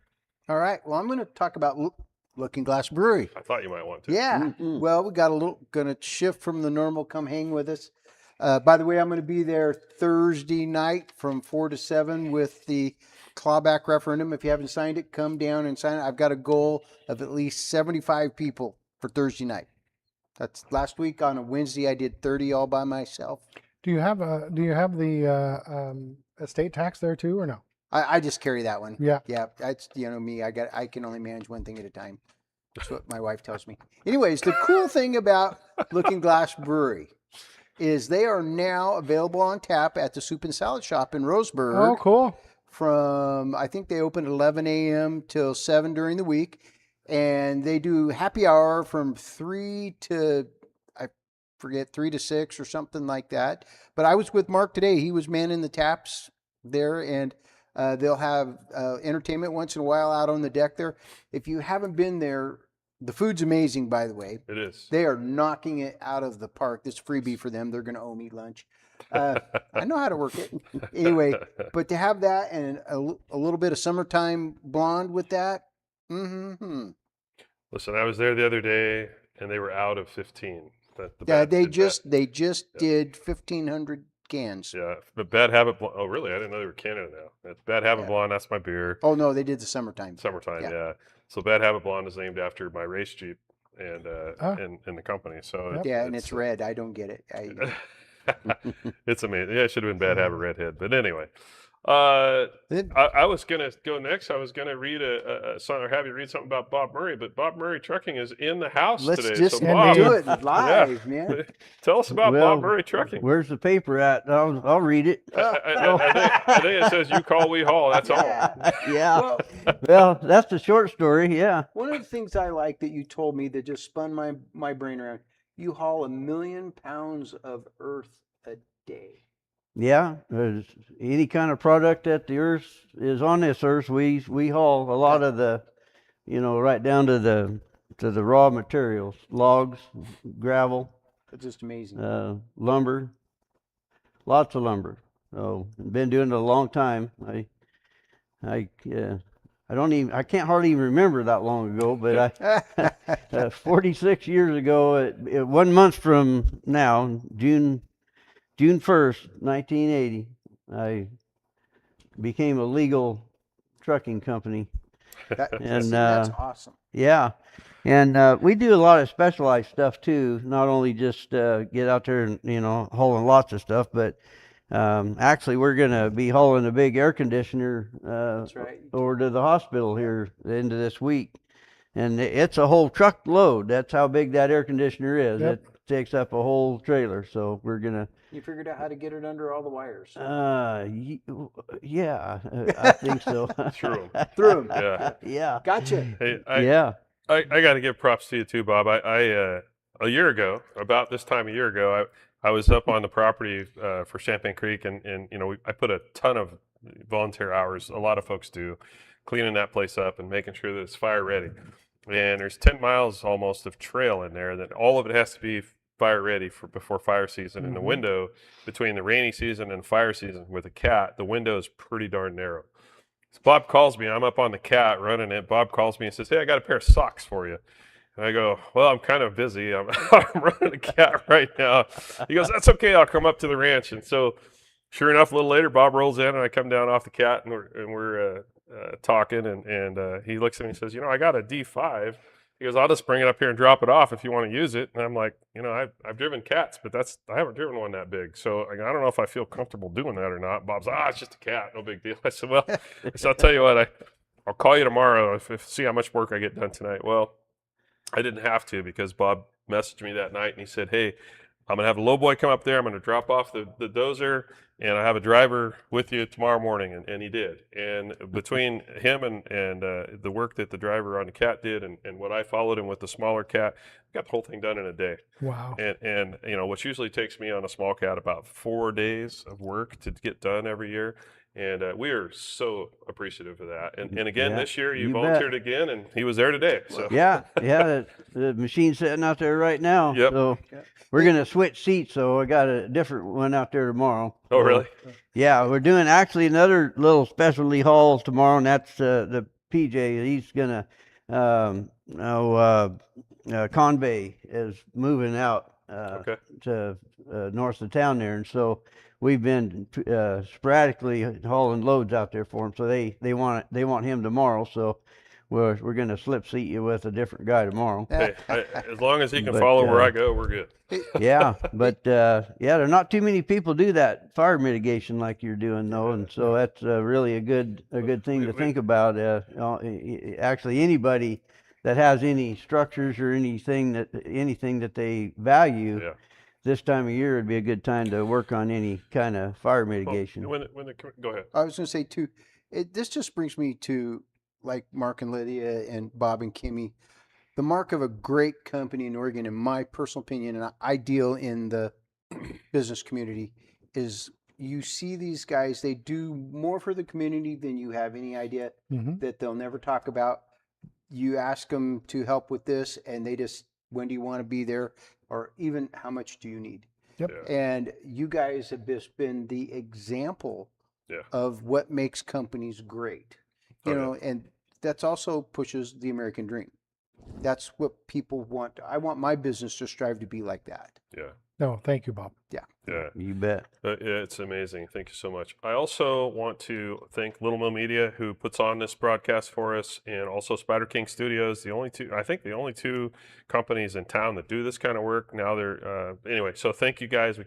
All right. Well, I'm going to talk about Looking Glass Brewery. I thought you might want to. Yeah. Well, we got going to shift from the normal. Come hang with us. By the way, I'm going to be there Thursday night from 4 to 7 with the clawback referendum. If you haven't signed it, come down and sign it. I've got a goal of at least 75 people for Thursday night. That's last week on a Wednesday. I did 30 all by myself. Do you have the estate tax there too, or no? I just carry that one. Yeah. Yeah. That's, me. I can only manage one thing at a time. That's what my wife tells me. Anyways, the cool thing about Looking Glass Brewery is they are now available on tap at the Soup and Salad Shop in Roseburg. Oh, cool. From, I think they open at 11 a.m. till 7 during the week. And they do happy hour from 3 to 6 or something like that. But I was with Mark today. He was manning the taps there, and they'll have entertainment once in a while out on the deck there. If you haven't been there, the food's amazing, by the way. It is. They are knocking it out of the park. This freebie for them. They're going to owe me lunch. I know how to work it. Anyway, but to have that and a little bit of summertime blonde with that. Listen, I was there the other day, and they were out of 15. Yeah, they just did 1,500 cans. Yeah, but Bad Habit Blonde. Oh, really? I didn't know they were Canada now. That's Bad Habit Blonde. That's my beer. Oh no, they did the summertime. Summertime, Yeah. yeah. So Bad Habit Blonde is named after my race Jeep and in the company. So Yep. Yeah, and it's red. I don't get it. It's amazing. Yeah, it should have been Bad Habit Redhead. But anyway, I was gonna go next. I was gonna read a song or have you read something about Bob Murray, but Bob Murray Trucking is in the house Let's today. just So Bob, do it live, yeah. man. Tell us about Well, Bob Murray Trucking. Where's the paper at? I'll read it. I think it says you call, we haul. That's all. Yeah. Well, Well, that's the short story. Yeah. one of the things I like that you told me that just spun my brain around. You haul 1 million pounds of earth a day. Yeah. There's any kind of product that the earth is on this earth, we haul a lot of the, right down to the raw materials, logs, gravel, It's just amazing. lumber. lots of lumber. So been doing it a long time. I can't hardly even remember that long ago, but 46 years ago, 1 month from now, June 1st, 1980, I became a legal trucking company. And, that's awesome. Yeah. And we do a lot of specialized stuff too, not only just get out there and, hauling lots of stuff, but actually we're going to be hauling a big air conditioner That's right. over to the hospital here the end of this week. And it's a whole truckload. That's how big that air conditioner is. Yep. It takes up a whole trailer. So we're going to You figured out how to get it under all the wires. yeah, I think so. Through 'em. Through 'em. Yeah. Yeah. Gotcha. Hey, Yeah. I got to give props to you too, Bob. I a year ago, about this time a year ago, I was up on the property for Champagne Creek, and I put a ton of volunteer hours. A lot of folks do, cleaning that place up and making sure that it's fire ready. And there's 10 miles almost of trail in there that all of it has to be fire ready for before fire season. And the window between the rainy season and fire season with a cat, the window is pretty darn narrow. So Bob calls me. I'm up on the cat running it. Bob calls me and says, "Hey, I got a pair of socks for you." And I go, "Well, I'm kind of busy. I'm running the cat right now." He goes, "That's okay. I'll come up to the ranch." And so, sure enough, a little later, Bob rolls in, and I come down off the cat, and we're talking, and he looks at me and says, "I got a D5." He goes, "I'll just bring it up here and drop it off if you want to use it." And I'm like, I've driven cats, but I haven't driven one that big. So I don't know if I feel comfortable doing that or not. Bob's, "It's just a cat, no big deal." I said, "Well," I'll tell you what, I'll call you tomorrow if see how much work I get done tonight. Well, I didn't have to, because Bob messaged me that night and he said, "Hey, I'm going to have a lowboy come up there. I'm going to drop off the dozer, and I have a driver with you tomorrow morning." And he did. And between him and the work that the driver on the cat did, and what I followed him with the smaller cat, got the whole thing done in a day. Wow. And which usually takes me on a small cat about 4 days of work to get done every year. And we are so appreciative of that. And again, Yeah, this year you you bet. volunteered again, and he was there today. So Yeah, the machine's sitting out there right now. Yep. So we're gonna switch seats. So I got a different one out there tomorrow. Oh, So, really? Yeah, we're doing actually another little specialty haul tomorrow, and that's the PJ. He's gonna, Convey is moving out Okay. to north of town there, and so we've been sporadically hauling loads out there for him. So they want him tomorrow. So we're gonna slip seat you with a different guy tomorrow. Hey, as long as he can But, follow where I go, we're good. Yeah, but yeah, there are not too many people do that fire mitigation like you're doing though, and so that's really a good thing to think about. Actually, anybody that has any structures or anything that they value, Yeah. this time of year would be a good time to work on any kind of fire Well, mitigation. go ahead. I was going to say too, this just brings me to, like, Mark and Lydia and Bob and Kimmy. The mark of a great company in Oregon, in my personal opinion, and I deal in the business community, is you see these guys, they do more for the community than you have any idea, that they'll never talk about. You ask them to help with this, and they just, "When do you want to be there?" Or even, "How much do you need?" Yep. Yeah. And you guys have just been the example Yeah. of what makes companies great. Oh, You yeah. know, and that's also pushes the American dream. That's what people want. I want my business to strive to be like that. Yeah. No, thank you, Bob. Yeah. You bet. Yeah, it's amazing. Thank you so much. I also want to thank Little Mill Media, who puts on this broadcast for us, and also Spider King Studios, the only two companies in town that do this kind of work. Now they're anyway. So thank you guys.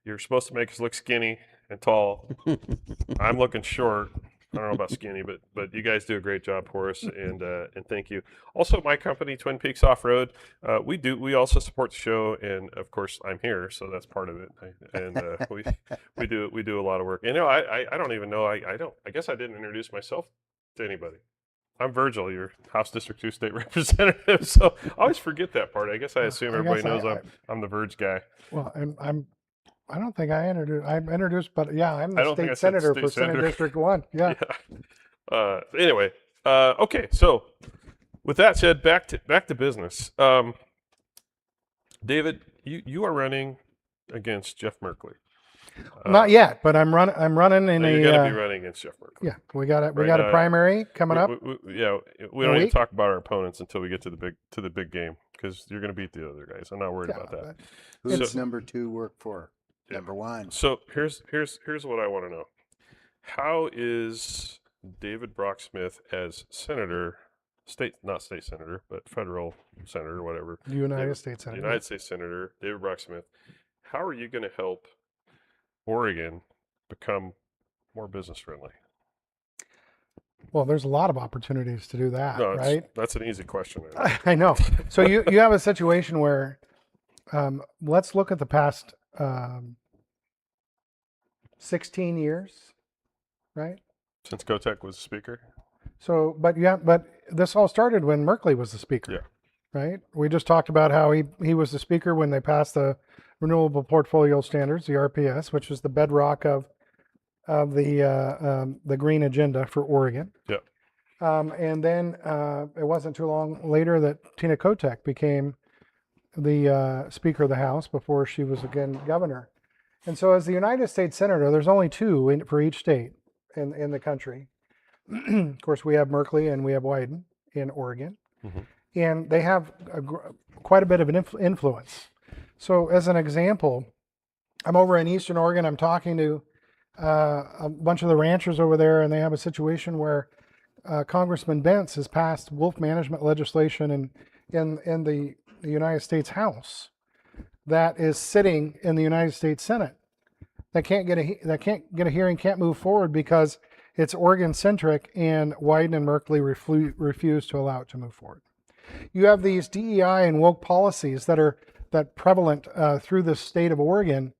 You're supposed to make us look skinny and tall. I'm looking short. I don't know about skinny, but you guys do a great job for us, and thank you. Also, my company, Twin Peaks Off Road, we also support the show, and of course, I'm here, so that's part of it. And we do a lot of work. And I don't even know. I guess I didn't introduce myself to anybody. I'm Virgil, your House District 2 state representative. So I always forget that part. I guess I assume everybody knows I'm the Verge guy. Well, and I don't think I'm introduced, but yeah, I'm I the don't think I state said senator state for Senate senator. District 1. Yeah. Anyway, okay. So with that said, back to business. David, you are running against Jeff Merkley. Not yet, but I'm running in You're a. going to be running against Jeff Merkley. Yeah, we got Right a now, primary coming up. Yeah, we a don't even week? talk about our opponents until we get to the big game because you're going to beat the other guys. I'm not worried Yeah, about that. but Who does So- number 2 work for? Yeah. Number 1. So here's what I want to know: how is David Brock Smith as senator, not state senator, but federal senator, whatever, the United David- States the Senate. United States Senator David Brock Smith? How are you going to help Oregon become more business friendly? Well, there's a lot of opportunities to do that, No, right? that's an easy question. I know. So you have a situation where, let's look at the past 16 years, right? Since Kotek was speaker. So, but this all started when Merkley was the speaker, Yeah. right? We just talked about how he was the speaker when they passed the Renewable Portfolio Standards, the RPS, which is the bedrock of the green agenda for Oregon. Yep. And then it wasn't too long later that Tina Kotek became the Speaker of the House before she was again governor. And so, as the United States Senator, there's only two for each state in the country. Of course, we have Merkley and we have Wyden in Oregon, Mhm. and they have quite a bit of an influence. So, as an example, I'm over in Eastern Oregon. I'm talking to a bunch of the ranchers over there, and they have a situation where Congressman Bentz has passed wolf management legislation in the United States House that is sitting in the United States Senate that can't get a hearing, can't move forward because it's Oregon centric, and Wyden and Merkley refuse to allow it to move forward. You have these DEI and woke policies that prevalent through the state of Oregon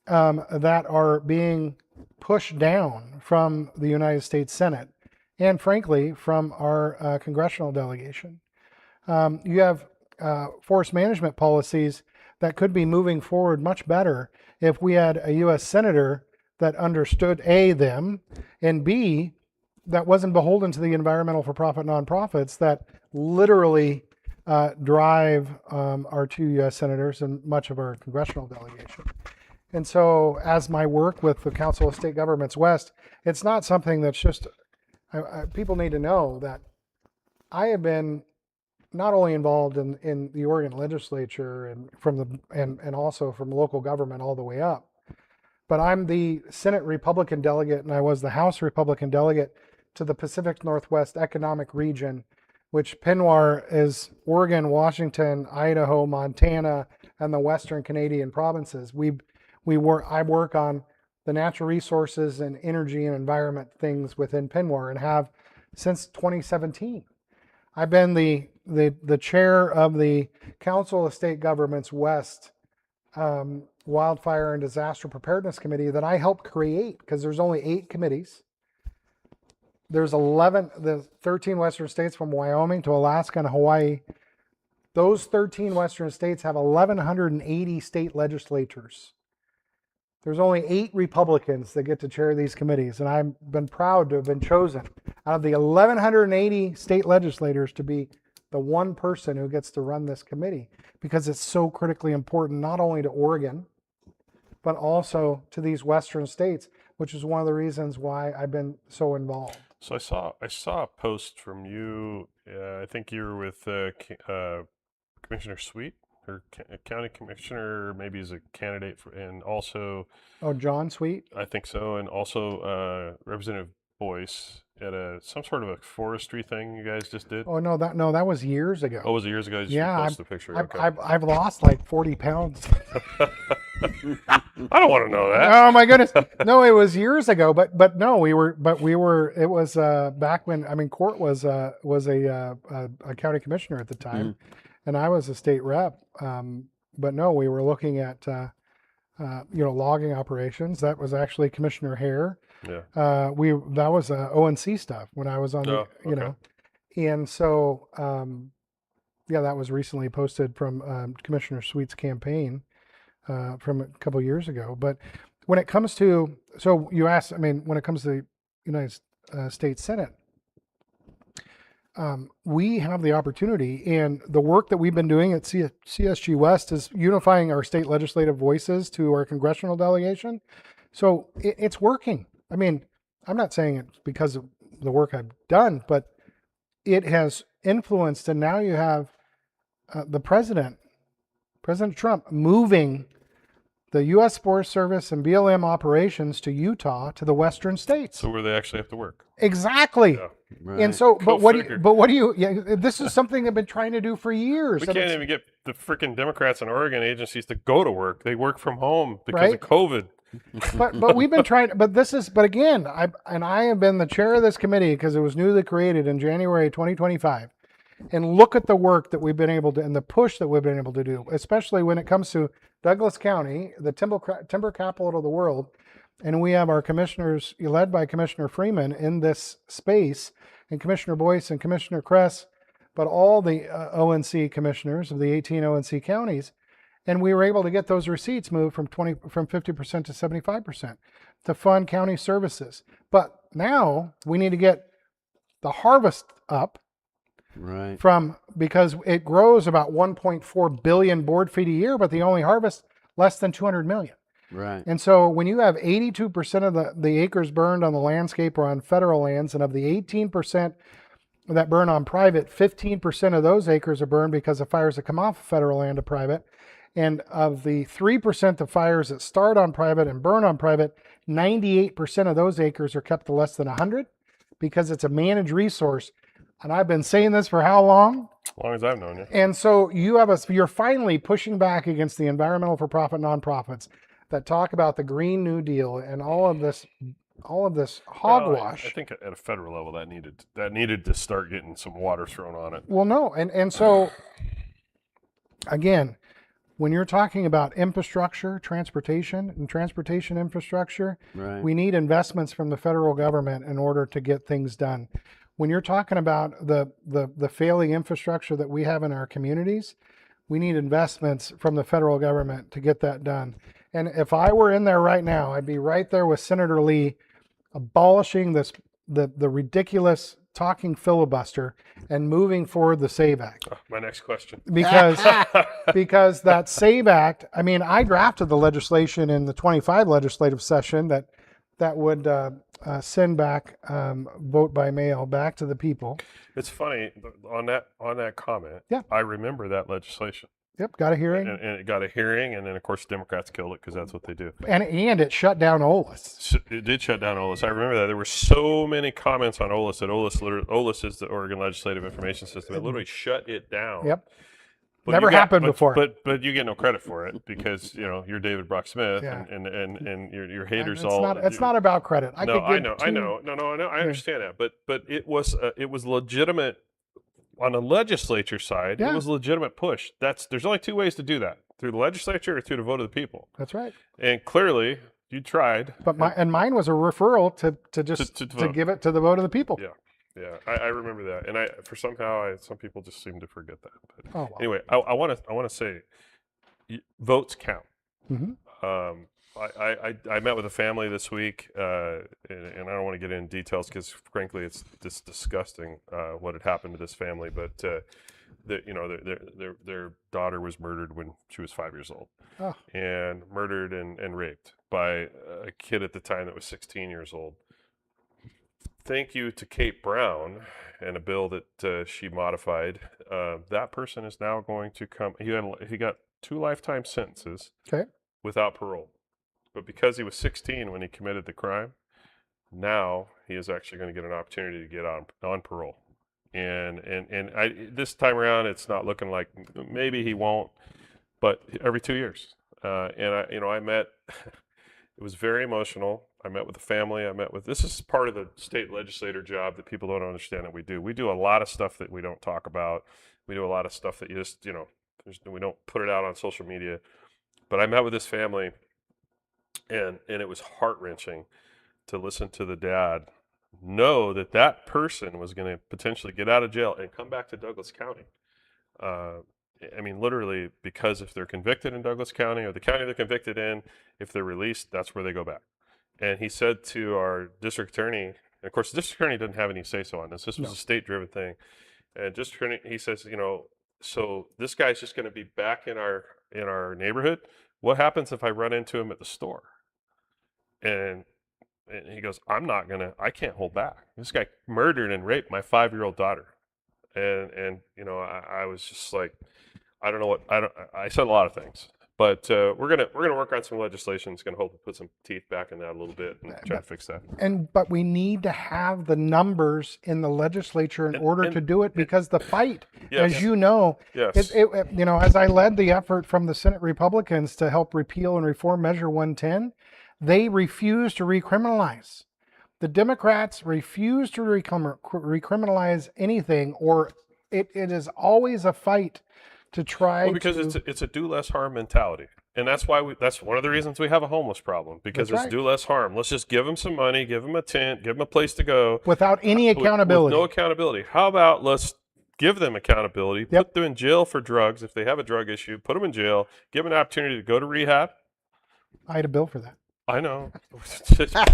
that are being pushed down from the United States Senate and, frankly, from our congressional delegation. You have forest management policies that could be moving forward much better if we had a U.S. Senator that understood A, them, and B, that wasn't beholden to the environmental for-profit nonprofits that literally drive our two U.S. senators and much of our congressional delegation. And so, as my work with the Council of State Governments West, it's not something that's just, people need to know that I have been not only involved in the Oregon legislature and also from local government all the way up, but I'm the Senate Republican delegate and I was the House Republican delegate to the Pacific Northwest Economic Region, which PNWAR is Oregon, Washington, Idaho, Montana, and the Western Canadian provinces. I work on the natural resources and energy and environment things within PNWAR and have since 2017. I've been the chair of the Council of State Governments West Wildfire and Disaster Preparedness Committee that I helped create, because there's only 8 committees. There's 13 Western states from Wyoming to Alaska and Hawaii. Those 13 Western states have 1,180 state legislatures. There's only 8 Republicans that get to chair these committees, and I've been proud to have been chosen out of the 1,180 state legislators to be the one person who gets to run this committee, because it's so critically important, not only to Oregon, but also to these Western states, which is one of the reasons why I've been so involved. So I saw a post from you. I think you were with Commissioner Sweet, or county commissioner, maybe as a candidate for, and also Oh, John Sweet? I think so, and also Representative Boyce at some sort of a forestry thing you guys just did. Oh, no, that was years ago. Oh, was it years ago? You just Yeah, posted the picture. Okay. I've lost like 40 pounds. I don't want to know that. Oh my goodness. No, it was years ago, but no, it was back when, Court was a county commissioner at the time, and I was a state rep. But no, we were looking at, logging operations. That was actually Commissioner Hare. Yeah. That was ONC stuff when I was on Oh, okay. and so, that was recently posted from Commissioner Sweet's campaign from a couple years ago. But when it comes to, so you asked, when it comes to the United States Senate, we have the opportunity, and the work that we've been doing at CSG West is unifying our state legislative voices to our congressional delegation. So it's working. I mean, I'm not saying it's because of the work I've done, but it has influenced, and now you have the President Trump, moving the U.S. Forest Service and BLM operations to Utah, to the western states. So where they actually have to work. Exactly. Yeah. Right. And so, Go but figure. what do you, yeah, this is something they've been trying to do for years. We and can't it's- even get the freaking Democrats in Oregon agencies to go to work. They work from home because Right. of COVID. but we've been trying, but again, I have been the chair of this committee because it was newly created in January 2025. And look at the work that we've been able to, and the push that we've been able to do, especially when it comes to Douglas County, the timber capital of the world. And we have our commissioners, led by Commissioner Freeman, in this space, and Commissioner Boyce and Commissioner Kress, but all the ONC commissioners of the 18 ONC counties. And we were able to get those receipts moved from 50% to 75% to fund county services. But now we need to get the harvest up Right. because it grows about 1.4 billion board feet a year, but they only harvest less than 200 million. Right. And so when you have 82% of the acres burned on the landscape or on federal lands, and of the 18% that burn on private, 15% of those acres are burned because of fires that come off of federal land to private. And of the 3% of fires that start on private and burn on private, 98% of those acres are kept to less than 100 because it's a managed resource. And I've been saying this for how long? As long as I've known you. And so you're finally pushing back against the environmental for-profit nonprofits that talk about the Green New Deal and all of this hogwash. Well, I think at a federal level that needed to start getting some water thrown on it. Well, no, and so again, when you're talking about infrastructure, transportation infrastructure, Right. we need investments from the federal government in order to get things done. When you're talking about the failing infrastructure that we have in our communities, we need investments from the federal government to get that done. And if I were in there right now, I'd be right there with Senator Lee, abolishing the ridiculous talking filibuster and moving forward the SAVE Act. My next question. Because that SAVE Act, I mean, I drafted the legislation in the 25 legislative session that would send back vote by mail back to the people. It's funny on that comment. Yeah. I remember that legislation, Yep, got a hearing, and it got a hearing, and then of course Democrats killed it because that's what they do. and it shut down OLS. So it did shut down OLS. I remember that there were so many comments on OLS that OLS is the Oregon Legislative Information System. It literally shut it down. Yep. But Never you got- happened but- before. But you get no credit for it because you're David Brock Smith Yeah. and your And haters it's all. not about credit. I know. I understand that, but it was legitimate on the legislature side. Yeah. It was a legitimate push. There's only two ways to do that: through the legislature or through the vote of the people. That's right. And clearly, you tried. But mine was a referral to just To to vote. give it to the vote of the people. Yeah, I remember that, and some people just seem to forget that. But Oh, well. anyway, I want to say, votes count. Mhm. I met with a family this week, and I don't want to get into details because, frankly, it's just disgusting what had happened to this family. But their daughter was murdered when she was 5 years old, Oh. and murdered and raped by a kid at the time that was 16 years old. Thank you to Kate Brown and a bill that she modified. That person is now going to come. He got 2 lifetime sentences Okay. without parole. But because he was 16 when he committed the crime, now he is actually going to get an opportunity to get on parole. And this time around, it's not looking like maybe he won't, but every 2 years. I met. It was very emotional. I met with the family. This is part of the state legislator job that people don't understand that we do. We do a lot of stuff that we don't talk about. We do a lot of stuff that we don't put it out on social media. But I met with this family, and it was heart-wrenching to listen to the dad know that person was going to potentially get out of jail and come back to Douglas County. I mean, literally, because if they're convicted in Douglas County or the county they're convicted in, if they're released, that's where they go back. And he said to our district attorney, and of course, the district attorney didn't have any say-so on this. This was No. a state-driven thing. and just turning, he says, so this guy's just going to be back in our neighborhood. What happens if I run into him at the store? And he goes, I can't hold back. This guy murdered and raped my 5-year-old daughter. And I was just like, I don't know what, I said a lot of things, but we're gonna work on some legislation that's gonna hopefully put some teeth back in that a little bit and try to fix that. But we need to have the numbers in the legislature in order and- to do it, because the fight, Yes. as you know, Yes. as I led the effort from the Senate Republicans to help repeal and reform Measure 110, they refused to recriminalize. The Democrats refuse to recriminalize anything, or it is always a fight to try Well, because to. it's a do less harm mentality, and that's why that's one of the reasons we have a homeless problem, because That's it's right. do less harm. Let's just give them some money, give them a tent, give them a place to go Without any with accountability. no accountability. How about let's give them accountability, Yep. put them in jail for drugs if they have a drug issue, put them in jail, give them an opportunity to go to rehab. I had a bill for that. I know.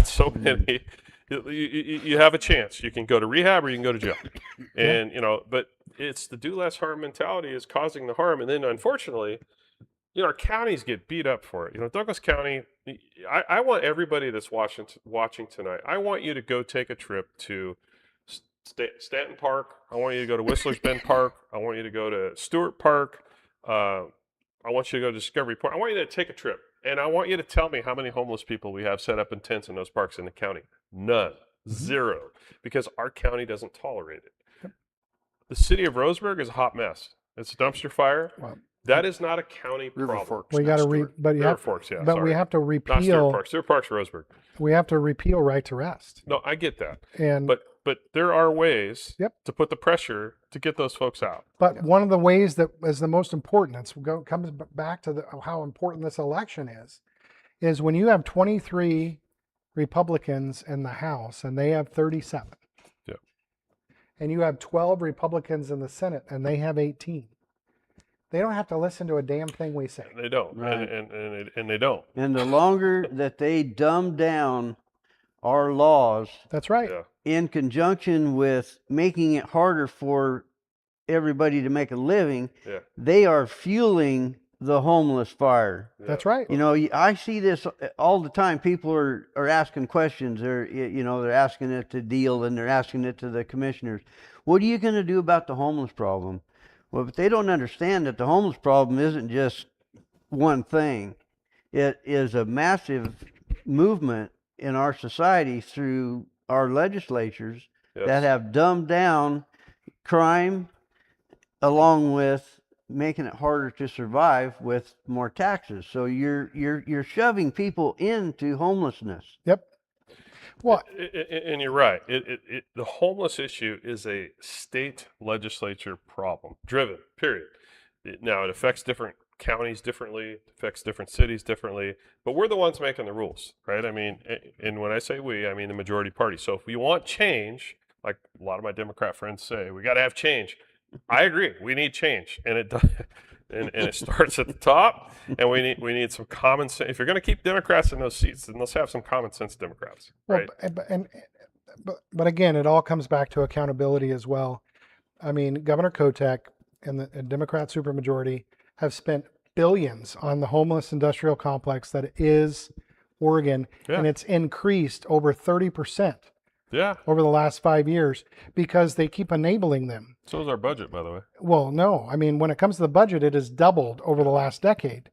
So many. You have a chance. You can go to rehab or you can go to jail. And, but it's the do less harm mentality is causing the harm. And then unfortunately, our counties get beat up for it. Douglas County, I want everybody that's watching tonight, I want you to go take a trip to Stanton Park. I want you to go to Whistler's Bend Park. I want you to go to Stewart Park. I want you to go to Discovery Park. I want you to take a trip. And I want you to tell me how many homeless people we have set up in tents in those parks in the county. None. Zero. Because our county doesn't tolerate it. The city of Roseburg is a hot mess. It's a dumpster fire. Well, That is not a county River problem. Forks. we got to next door. but you River have, Forks, yeah. but sorry. we have to Not Stewart repeal. Park. Stewart Park's Roseburg. We have to repeal right to rest. No, I get that. And But there are ways Yep. to put the pressure to get those folks out. But one of the ways that is the most important, comes back to how important this election is when you have 23 Republicans in the House and they have 37. Yeah. And you have 12 Republicans in the Senate and they have 18. They don't have to listen to a damn thing we say. They don't. Right. And they don't. And the longer that they dumb down our laws That's right. Yeah. in conjunction with making it harder for everybody to make a living, Yeah. they are fueling the homeless fire. That's right. I see this all the time. People are asking questions. They're asking it to Deal and they're asking it to the commissioners. What are you going to do about the homeless problem? Well, but they don't understand that the homeless problem isn't just one thing. It is a massive movement in our society through our legislatures Yes. that have dumbed down crime along with making it harder to survive with more taxes. So you're shoving people into homelessness. Yep. Well, And you're right. The homeless issue is a state legislature problem, driven. Period. Now it affects different counties differently, it affects different cities differently, but we're the ones making the rules, right? I mean, and when I say we, I mean the majority party. So if we want change, like a lot of my Democrat friends say, we got to have change. I agree. We need change, and it does. And it starts at the top, and we need some common sense. If you're going to keep Democrats in those seats, then let's have some common sense Democrats, right? But again, it all comes back to accountability as well. I mean, Governor Kotek and the Democrat supermajority have spent billions on the homeless industrial complex that is Oregon, Yeah. and it's increased over 30% Yeah. over the last 5 years because they keep enabling them. So is our budget, by the way. Well, no, I mean, when it comes to the budget, it has doubled over the last decade.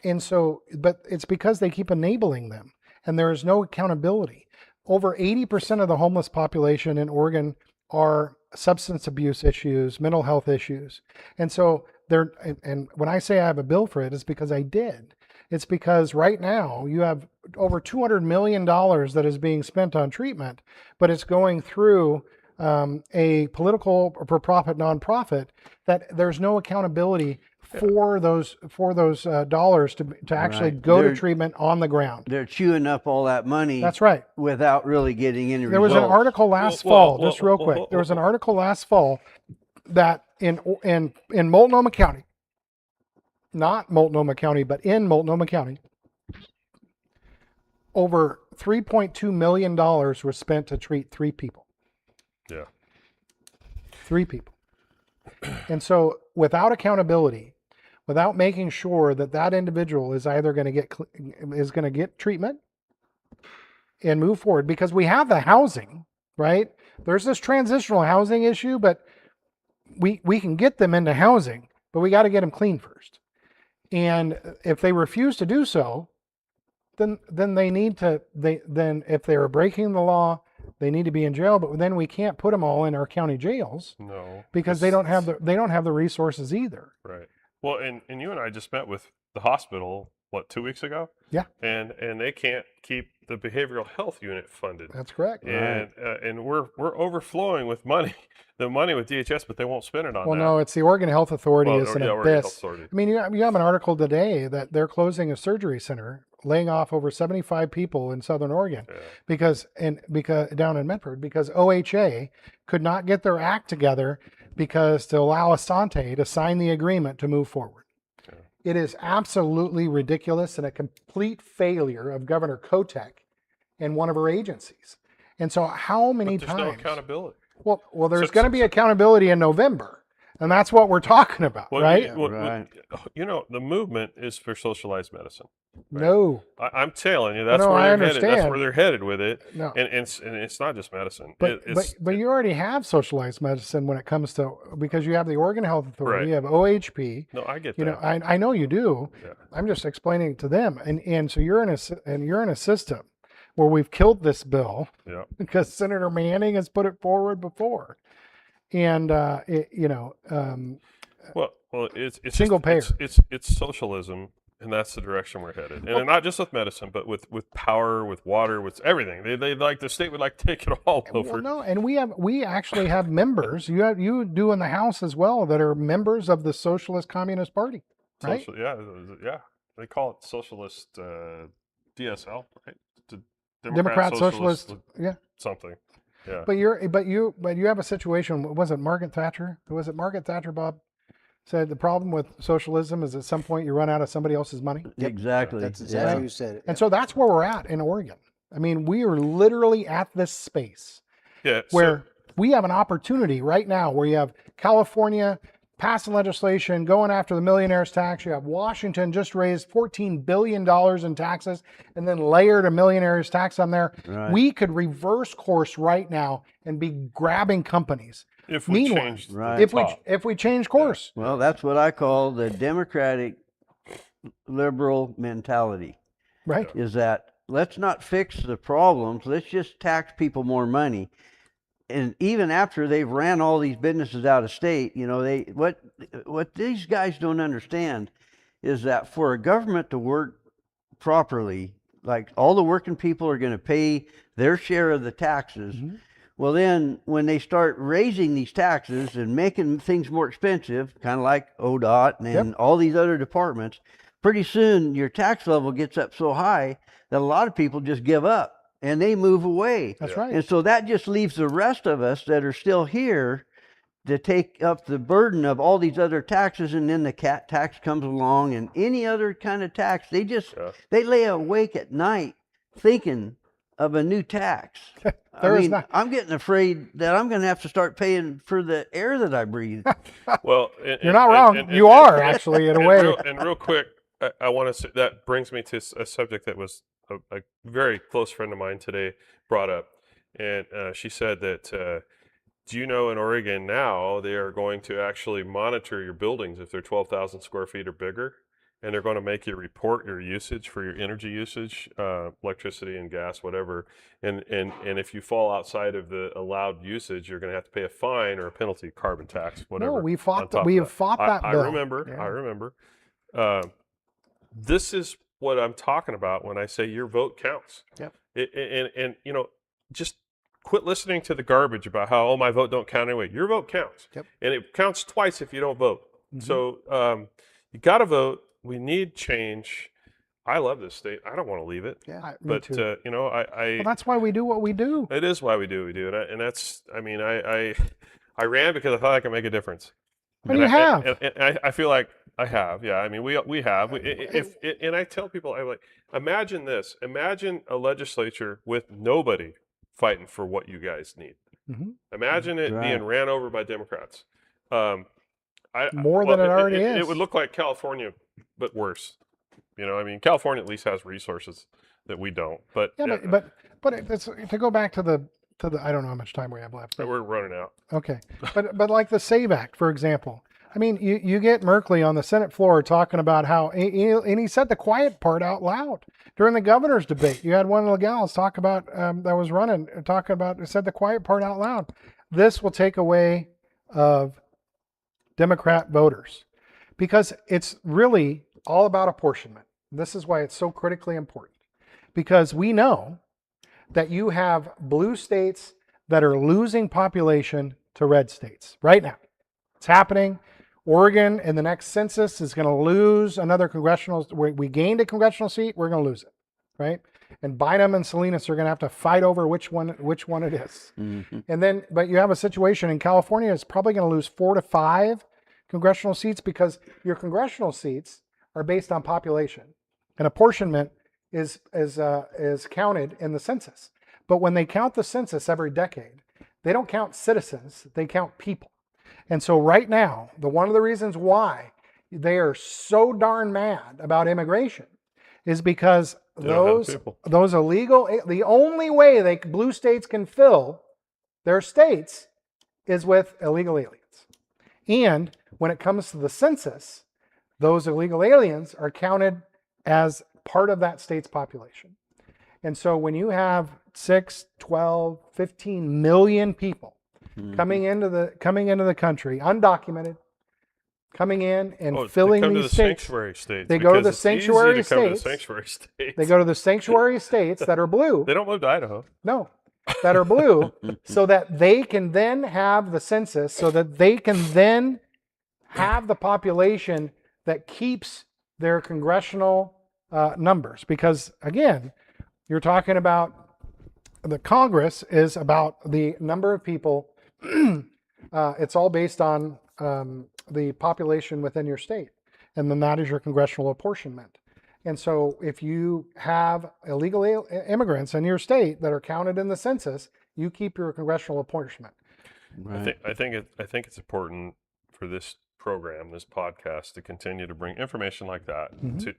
And so, but it's because they keep enabling them and there is no accountability. Over 80% of the homeless population in Oregon are substance abuse issues, mental health issues. And so and when I say I have a bill for it, it's because I did. It's because right now you have over $200 million that is being spent on treatment, but it's going through a political or for-profit nonprofit that there's no accountability for those dollars to actually Right. go to They're- treatment on the ground. They're chewing up all that money That's right. without really getting any There was an results. article last fall, just real quick. There was an article last fall that in Multnomah County, not Multnomah County, but in Multnomah County, over $3.2 million was spent to treat 3 people. Yeah. 3 people. And so without accountability, without making sure that that individual is either going to get treatment and move forward, because we have the housing, right? There's this transitional housing issue, but we can get them into housing, but we got to get them clean first. And if they refuse to do so, then they need to, then if they're breaking the law, they need to be in jail. But then we can't put them all in our county jails No, because they don't have the resources either. right. Well, and you and I just met with the hospital, what, 2 weeks ago? Yeah. And they can't keep the behavioral health unit funded. That's correct. And we're overflowing with money, the money with DHS, but they won't spend it on Well, that. no, it's the Oregon Health Authority is an yeah, Oregon Health abyss. Authority. I mean, you have an article today that they're closing a surgery center, laying off over 75 people in Southern Oregon Yeah. because down in Medford, because OHA could not get their act together because to allow Asante to sign the agreement to move forward. Yeah. It is absolutely ridiculous and a complete failure of Governor Kotek and one of her agencies. And so how many But there's times? no accountability. Well, there's So- going to be accountability in November. And that's what we're talking about, Well, right? Right. You know, the movement is for socialized medicine. right. No, I'm telling you, that's No, where I they're headed. That's understand. where they're headed with it. no. And it's not just medicine. But, It's but you already have socialized medicine when it comes to, because you have the Oregon Health Authority, Right. you have OHP, no, I get you that. know, I know you do. Yeah. I'm just explaining to them. And so you're in a system where we've killed this bill Yeah. because Senator Manning has put it forward before. And, Well, it's Single just, payer. It's socialism, and that's the direction we're headed. And not just with medicine, but with power, with water, with everything. They like the state would like to take it all over. well, no, and we actually have members, you do in the House as well, that are members of the Socialist Communist Party, right? Yeah. They call it socialist DSL, right? Democrat Socialist, yeah. something. Yeah. But you have a situation. Was it Margaret Thatcher? Was it Margaret Thatcher, Bob? Said the problem with socialism is at some point you run out of somebody else's money. Exactly. That's exactly Yeah. who said it. And so that's where we're at in Oregon. I mean, we are literally at this space Yeah. where we have an opportunity right now where you have California passing legislation going after the millionaire's tax. You have Washington just raised $14 billion in taxes and then layered a millionaire's tax on there. Right. We could reverse course right now and be grabbing companies. if we meanwhile, change right. the If we change course, Well, that's what I call the democratic liberal mentality. right? Is that let's not fix the problems, let's just tax people more money. And even after they've ran all these businesses out of state, you know, what these guys don't understand is that for a government to work properly, like all the working people are going to pay their share of the taxes. Mhm. Well, then when they start raising these taxes and making things more expensive, kind of like ODOT and all these other departments, pretty soon your tax level gets up so high that a lot of people just give up and they move away. That's Yeah. right. And so that just leaves the rest of us that are still here to take up the burden of all these other taxes. And then the cat tax comes along and any other kind of tax, they just, Yeah. they lay awake at night thinking of a new tax. There is not- I'm getting afraid that I'm going to have to start paying for the air that I breathe. Well, You're not wrong. You are actually in a way. And real quick, I want to say that brings me to a subject that was a very close friend of mine today brought up, and she said that. Do you know in Oregon now they are going to actually monitor your buildings if they're 12,000 square feet or bigger, and they're going to make you report your usage for your energy usage, electricity and gas, whatever. And if you fall outside of the allowed usage, you're going to have to pay a fine or a penalty, carbon tax, whatever. No, we on fought. top We of have fought that I bill. remember. Yeah. I remember. This is what I'm talking about when I say your vote counts. Yep. And you know, just quit listening to the garbage about how my vote don't count anyway. Your vote counts. Yep. And it counts twice if you don't vote. Mhm. So you got to vote. We need change. I love this state. I don't want to leave it. Me But too. you know, I Well, that's why we do what we do. it is why we do what we do, and that's. I mean, I ran because I thought I could make a difference. And you have. And I feel like I have. Yeah. I mean, we have. And I tell people, I'm like, imagine this. Imagine a legislature with nobody fighting for what you guys need. Mhm. Imagine it Right. being ran over by Democrats. more than it already is. It would look like California, but worse. I mean, California at least has resources that we don't. But Yeah, but it's to go back to the I don't know how much time we have left. we're running out. Okay, but like the SAVE Act, for example. I mean, you get Merkley on the Senate floor talking about how, and he said the quiet part out loud during the governor's debate. You had one of the gals talk about that was running, talking about, said the quiet part out loud. This will take away of Democrat voters because it's really all about apportionment. This is why it's so critically important, because we know that you have blue states that are losing population to red states right now. It's happening. Oregon in the next census is going to lose another congressional. We gained a congressional seat. We're going to lose it, right? And Bynum and Salinas are going to have to fight over which one it is. Mm-hmm. And then, but you have a situation in California is probably going to lose 4 to 5 congressional seats because your congressional seats are based on population, and apportionment is counted in the census. But when they count the census every decade, they don't count citizens; they count people. And so right now, one of the reasons why they are so darn mad about immigration is because those illegal, the only way blue states can fill their states is with illegal aliens. And when it comes to the census, those illegal aliens are counted as part of that state's population. And so when you have 6, 12, 15 million people coming into the country, undocumented, coming in and filling they come these to the states. Sanctuary states. They go to because the it's sanctuary easy to come to the states. sanctuary states. They go to the sanctuary states that are blue. They don't move to Idaho. No, that are blue, so that they can then have the census, so that they can then have the population that keeps their congressional numbers. Because again, you're talking about the Congress is about the number of people. It's all based on the population within your state, and then that is your congressional apportionment. And so if you have illegal immigrants in your state that are counted in the census, you keep your congressional apportionment. Right. I think it's important for this program, this podcast, to continue to bring information like that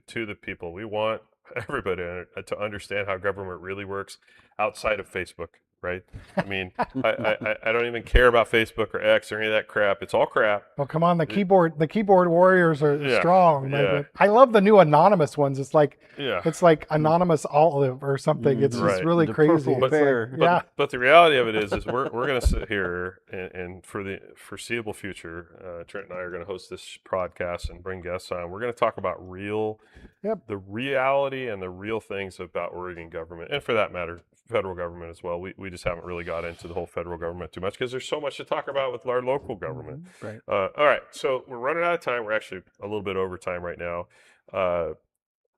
to the people. We want everybody to understand how government really works outside of Facebook, right? I mean, I don't even care about Facebook or X or any of that crap. It's all crap. Well, come on, the keyboard warriors are Yeah, strong. yeah. I love the new anonymous ones. It's like Yeah. it's like anonymous olive or something. It's just Right. really The crazy. purple It's like- bear. yeah. But the reality of it is we're going to sit here and for the foreseeable future, Trent and I are going to host this podcast and bring guests on. We're going to talk about the reality and the real things about Oregon government, and for that matter, federal government as well. We just haven't really got into the whole federal government too much because there's so much to talk about with our local government. Right. All right, so we're running out of time. We're actually a little bit over time right now.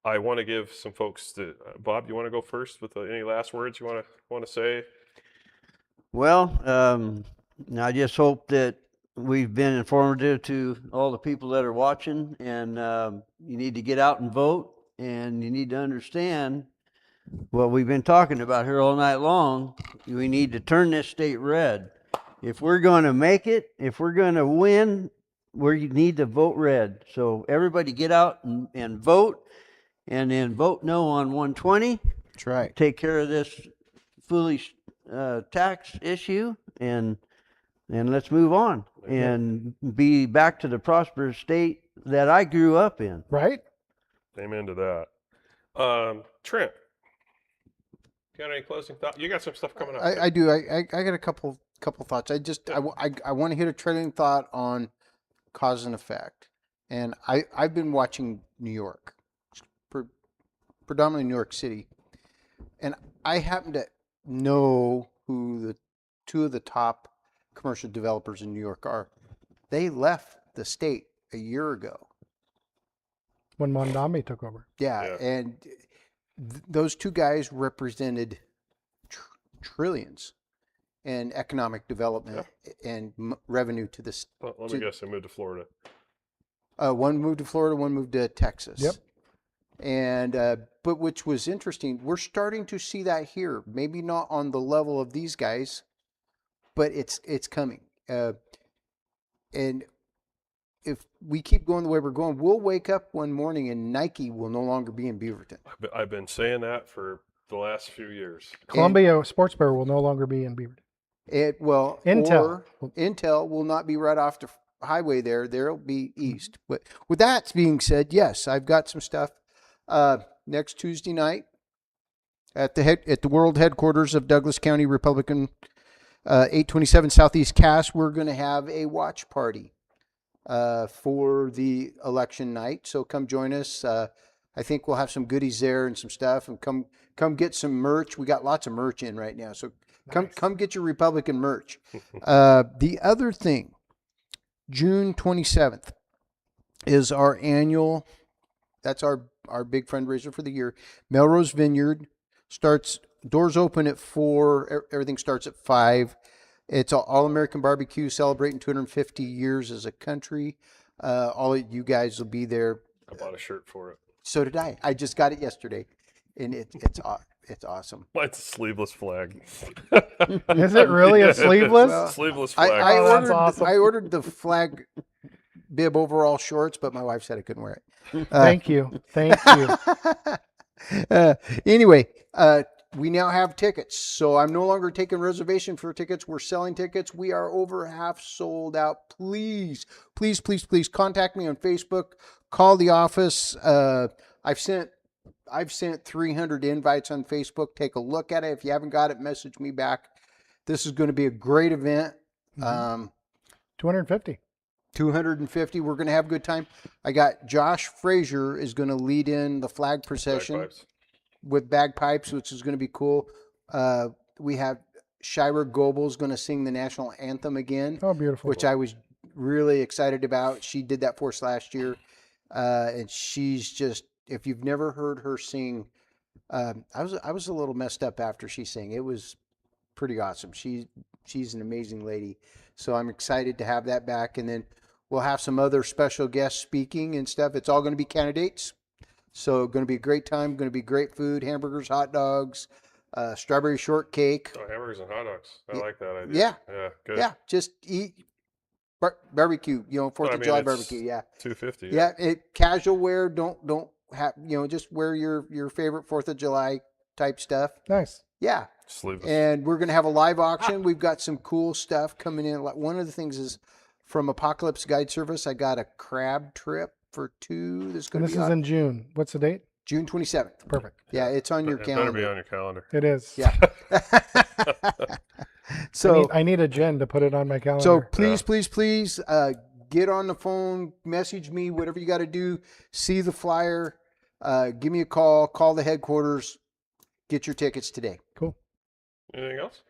I want to give some folks to Bob. You want to go first with any last words you want to say? Well, I just hope that we've been informative to all the people that are watching, and you need to get out and vote, and you need to understand what we've been talking about here all night long. We need to turn this state red. If we're going to make it, if we're going to win, we need to vote red. So everybody get out and vote, and then vote no on 120. That's right. Take care of this foolish tax issue, and let's move on and be back to the prosperous state that I grew up in. Right. Amen to that. Trent, got any closing thoughts? You got some stuff coming up. I do. I got a couple thoughts. I want to hit a trailing thought on cause and effect. And I've been watching New York, predominantly New York City, and I happen to know who the two of the top commercial developers in New York are. They left the state a year ago. When Mondami took over. Yeah. And those two guys represented trillions in economic development and revenue to this. Let me guess, they moved to Florida. One moved to Florida, one moved to Texas. Yep. And but which was interesting, we're starting to see that here. Maybe not on the level of these guys, but it's coming. And if we keep going the way we're going, we'll wake up one morning and Nike will no longer be in Beaverton. I've been saying that for the last few years. Columbia Sports Bar will no longer be in Beaverton. It will, Intel. or Intel will not be right off the highway there. There'll be east. But with that being said, yes, I've got some stuff. Next Tuesday night at the world headquarters of Douglas County Republican 827 Southeast Cass, we're going to have a watch party for the election night. So come join us. I think we'll have some goodies there and some stuff, and come get some merch. We got lots of merch in right now, so come get your Republican merch. The other thing, June 27th is our annual. That's our big fundraiser for the year. Melrose Vineyard doors open at 4. Everything starts at 5. It's All American Barbecue, celebrating 250 years as a country. All of you guys will be there. I bought a shirt for it. So did I. I just got it yesterday, and it's awesome. Mine's a sleeveless flag. Is it really a sleeveless? Well, Sleeveless I, flag. I Oh, that's ordered awesome. I ordered the flag bib overall shorts, but my wife said I couldn't wear it. Thank you. Thank you. Anyway, we now have tickets, so I'm no longer taking reservation for tickets. We're selling tickets. We are over half sold out. Please contact me on Facebook. Call the office. I've sent 300 invites on Facebook. Take a look at it. If you haven't got it, message me back. This is going to be a great event. 250. 250. We're going to have a good time. I got Josh Frazier is going to lead in the flag procession Bagpipes. with bagpipes, which is going to be cool. We have Shira Goebel is going to sing the national anthem again, Oh, beautiful. which I was really excited about. She did that for us last year. And she's just, if you've never heard her sing, I was a little messed up after she sang. It was pretty awesome. She's an amazing lady. So I'm excited to have that back. And then we'll have some other special guests speaking and stuff. It's all going to be candidates. So going to be a great time. Going to be great food, hamburgers, hot dogs, strawberry shortcake. Oh, hamburgers and hot dogs. I like that idea. Yeah. Yeah. Good. Yeah, just eat barbecue, 4th of July it's barbecue. Yeah. 250. Yeah, casual wear. Don't have just wear your favorite 4th of July type stuff. Nice. Yeah, Sleeveless. and we're gonna have a live auction. We've got some cool stuff coming in. Like one of the things is from Apocalypse Guide Service. I got a crab trip for 2. That's And gonna this be is on in June. What's the date? June 27th. Perfect. Yeah, it's on your It better be calendar. on your calendar. It is. Yeah. So I need a gin to put it on my calendar. So please, get on the phone, message me, whatever you got to do. See the flyer, give me a call, call the headquarters, get your tickets today. Cool. Anything else?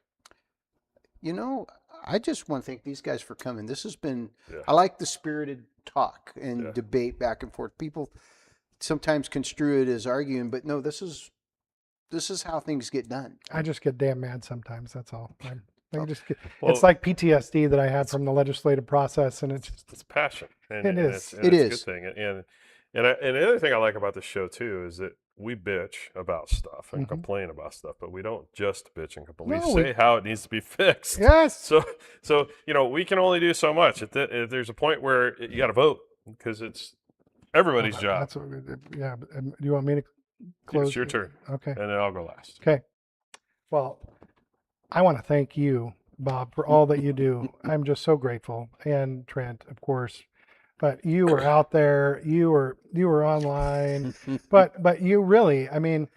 I just want to thank these guys for coming. This has been, Yeah. I like the spirited talk and Yeah. debate back and forth. People sometimes construe it as arguing, but no, this is how things get done. I just get damn mad sometimes. That's all. Well- It's like PTSD that I had from the legislative process, and it's just It's passion. And, It and is. It's It a is. good thing. And the other thing I like about the show too is that we bitch about stuff and Mhm. complain about stuff, but we don't just bitch and complain. No, we we- say how it needs to be fixed. yes. So we can only do so much. There's a point where you got to vote because it's everybody's job. That's what, yeah. Do you want me to close? It's your turn, Okay. and then I'll go last. Okay. Well, I want to thank you, Bob, for all that you do. I'm just so grateful, and Trent, of course. But you were out there. You were online. But you really, I mean,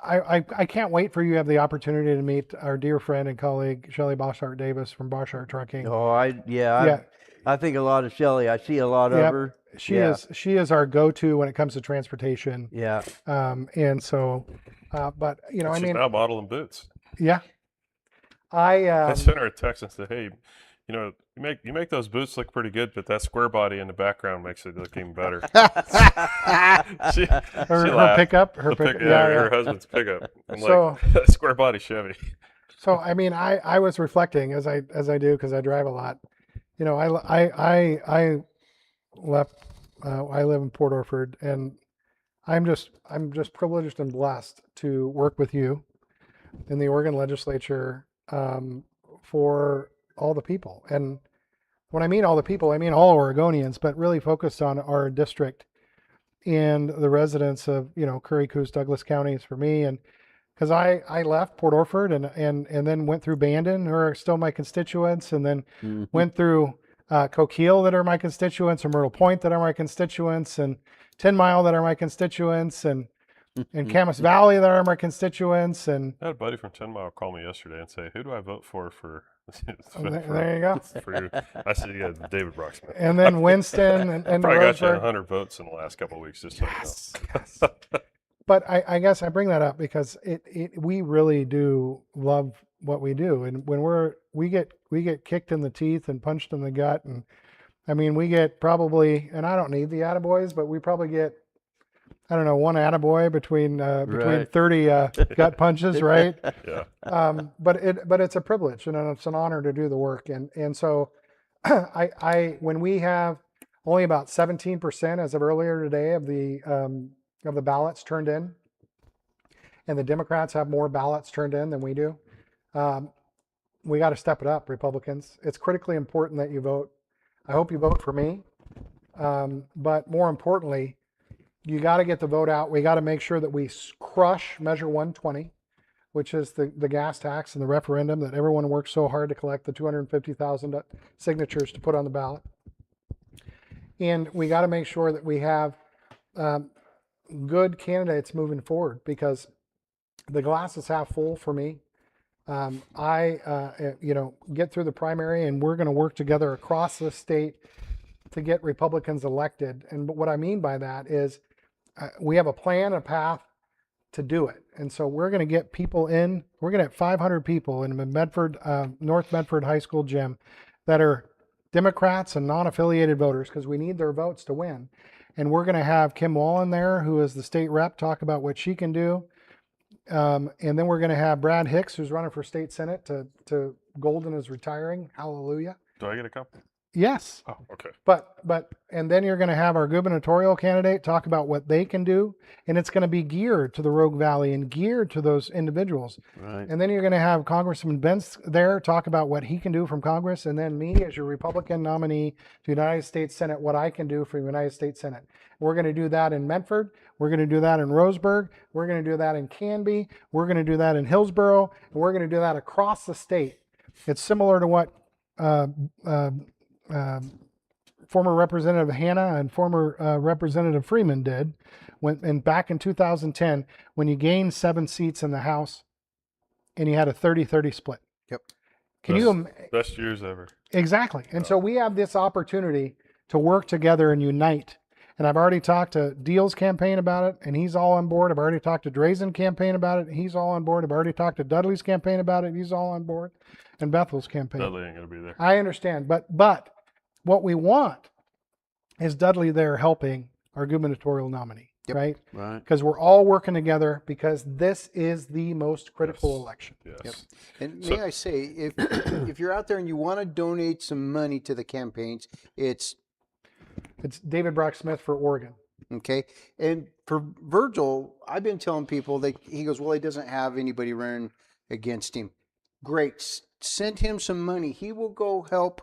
I can't wait for you to have the opportunity to meet our dear friend and colleague Shelley Boshart Davis from Boshart Trucking. Oh, Yeah. I think a lot of Shelley. I see a lot Yep. of her. She Yeah. she is our go-to when it comes to transportation. Yeah. And so, but I She's mean, now modeling boots. yeah. I sent her a text and said, "Hey, you make those boots look pretty good, but that square body in the background makes it look even better." she her laughed. pickup, Her husband's pickup. I'm So- like, square body Chevy. So I mean, I was reflecting as I do because I drive a lot. I left. I live in Port Orford, and I'm just privileged and blessed to work with you in the Oregon legislature for all the people. And when I mean all the people, I mean all Oregonians, but really focused on our district and the residents of, Curry, Coos, Douglas counties for me. And because I left Port Orford and then went through Bandon, who are still my constituents, and then went through Coquille that are my constituents, or Myrtle Point that are my constituents, and 10 Mile that are my constituents, and Camas Valley that are my constituents. And I had a buddy from 10 Mile call me yesterday and say, "Who do I vote for?" there you go. For you. I said, "Yeah, David Brocksmith." And then Winston and Probably got you Roseburg. 100 votes in the last couple of weeks, just so Yes. you know. But I guess I bring that up because we really do love what we do, and when we get kicked in the teeth and punched in the gut, and I mean we get probably, and I don't need the attaboys, but we probably get, I don't know, one attaboy between Right. 30 gut punches, right? Yeah. But it's a privilege and it's an honor to do the work, and so I when we have only about 17% as of earlier today of the ballots turned in, and the Democrats have more ballots turned in than we do. We got to step it up, Republicans. It's critically important that you vote. I hope you vote for me. But more importantly, you got to get the vote out. We got to make sure that we crush Measure 120, which is the gas tax and the referendum that everyone worked so hard to collect the 250,000 signatures to put on the ballot. And we got to make sure that we have good candidates moving forward, because the glass is half full for me. Get through the primary, and we're going to work together across the state to get Republicans elected. And what I mean by that is we have a plan, a path to do it. And so we're going to get people in. We're going to have 500 people in Medford, North Medford High School gym that are Democrats and non-affiliated voters, because we need their votes to win. And we're going to have Kim Wallen there, who is the state rep, talk about what she can do. And then we're going to have Brad Hicks, who's running for state senate to Golden is retiring. Hallelujah. Do I get a couple? Yes. Oh, okay. And then you're going to have our gubernatorial candidate talk about what they can do. And it's going to be geared to the Rogue Valley and geared to those individuals. Right. And then you're going to have Congressman Bentz there talk about what he can do from Congress. And then me as your Republican nominee to United States Senate, what I can do for the United States Senate. We're going to do that in Medford. We're going to do that in Roseburg. We're going to do that in Canby. We're going to do that in Hillsborough. And we're going to do that across the state. It's similar to what former Representative Hanna and former Representative Freeman did back in 2010, when you gained 7 seats in the House and you had a 30-30 split. Yep. Best years ever. Exactly. And so we have this opportunity to work together and unite. And I've already talked to Deal's campaign about it, and he's all on board. I've already talked to Drazen campaign about it, and he's all on board. I've already talked to Dudley's campaign about it, he's all on board, and Bethel's campaign. Dudley ain't gonna be there. I understand, but what we want is Dudley there helping our gubernatorial nominee, Yep. right? Right. Because we're all working together, because this is the most critical election. Yes. Yep. And So- may I say, if you're out there and you want to donate some money to the campaigns, it's It's David Brock Smith for Oregon. okay. And for Virgil, I've been telling people that he goes, well, he doesn't have anybody running against him. Great. Send him some money. He will go help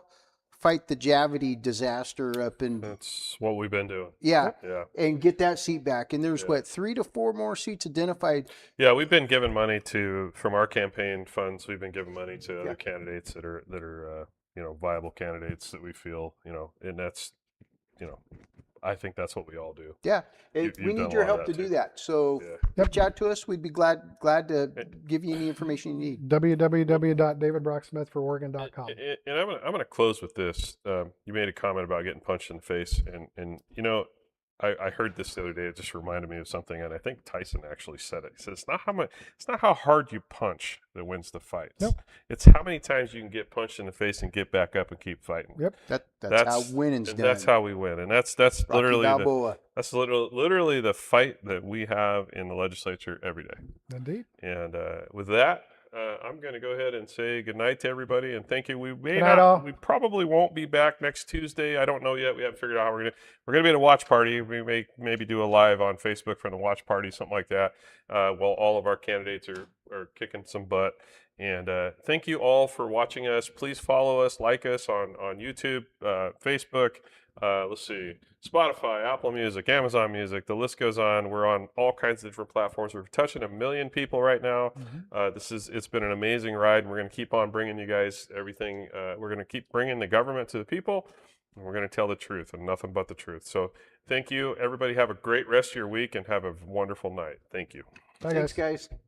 fight the Javity disaster up in, That's what we've been doing. yeah, Yeah. and get that seat back. And there's Yeah. what, 3 to 4 more seats identified. Yeah, we've been giving money from our campaign funds. We've been giving money to Yeah. other candidates that are viable candidates that we feel, and that's, I think that's what we all do. Yeah. You've We done need a your lot of help to that do too. that. So Yeah. reach out to us. We'd be glad to give you any information you need. www.davidbrocksmithfororegon.com. And I'm gonna close with this. You made a comment about getting punched in the face, and I heard this the other day. It just reminded me of something, and I think Tyson actually said it. He said it's not how hard you punch that wins the fight. Nope. It's how many times you can get punched in the face and get back up and keep fighting. Yep. That's how winning's and done. that's how we win, and that's Rocky literally Balboa. that's literally the fight that we have in the legislature every day. Indeed. And with that, I'm going to go ahead and say goodnight to everybody and thank you. We night, all. we probably won't be back next Tuesday. I don't know yet. We haven't figured out how we're gonna be at a watch party. We may maybe do a live on Facebook from the watch party, something like that. While all of our candidates are kicking some butt. And thank you all for watching us. Please follow us, like us on YouTube, Facebook, let's see, Spotify, Apple Music, Amazon Music, the list goes on. We're on all kinds of different platforms. We're touching 1 million people right now. It's been an amazing ride. We're going to keep on bringing you guys everything. We're going to keep bringing the government to the people, and we're going to tell the truth and nothing but the truth. So thank you. Everybody have a great rest of your week and have a wonderful night. Thank you. Bye, Thanks, guys. guys.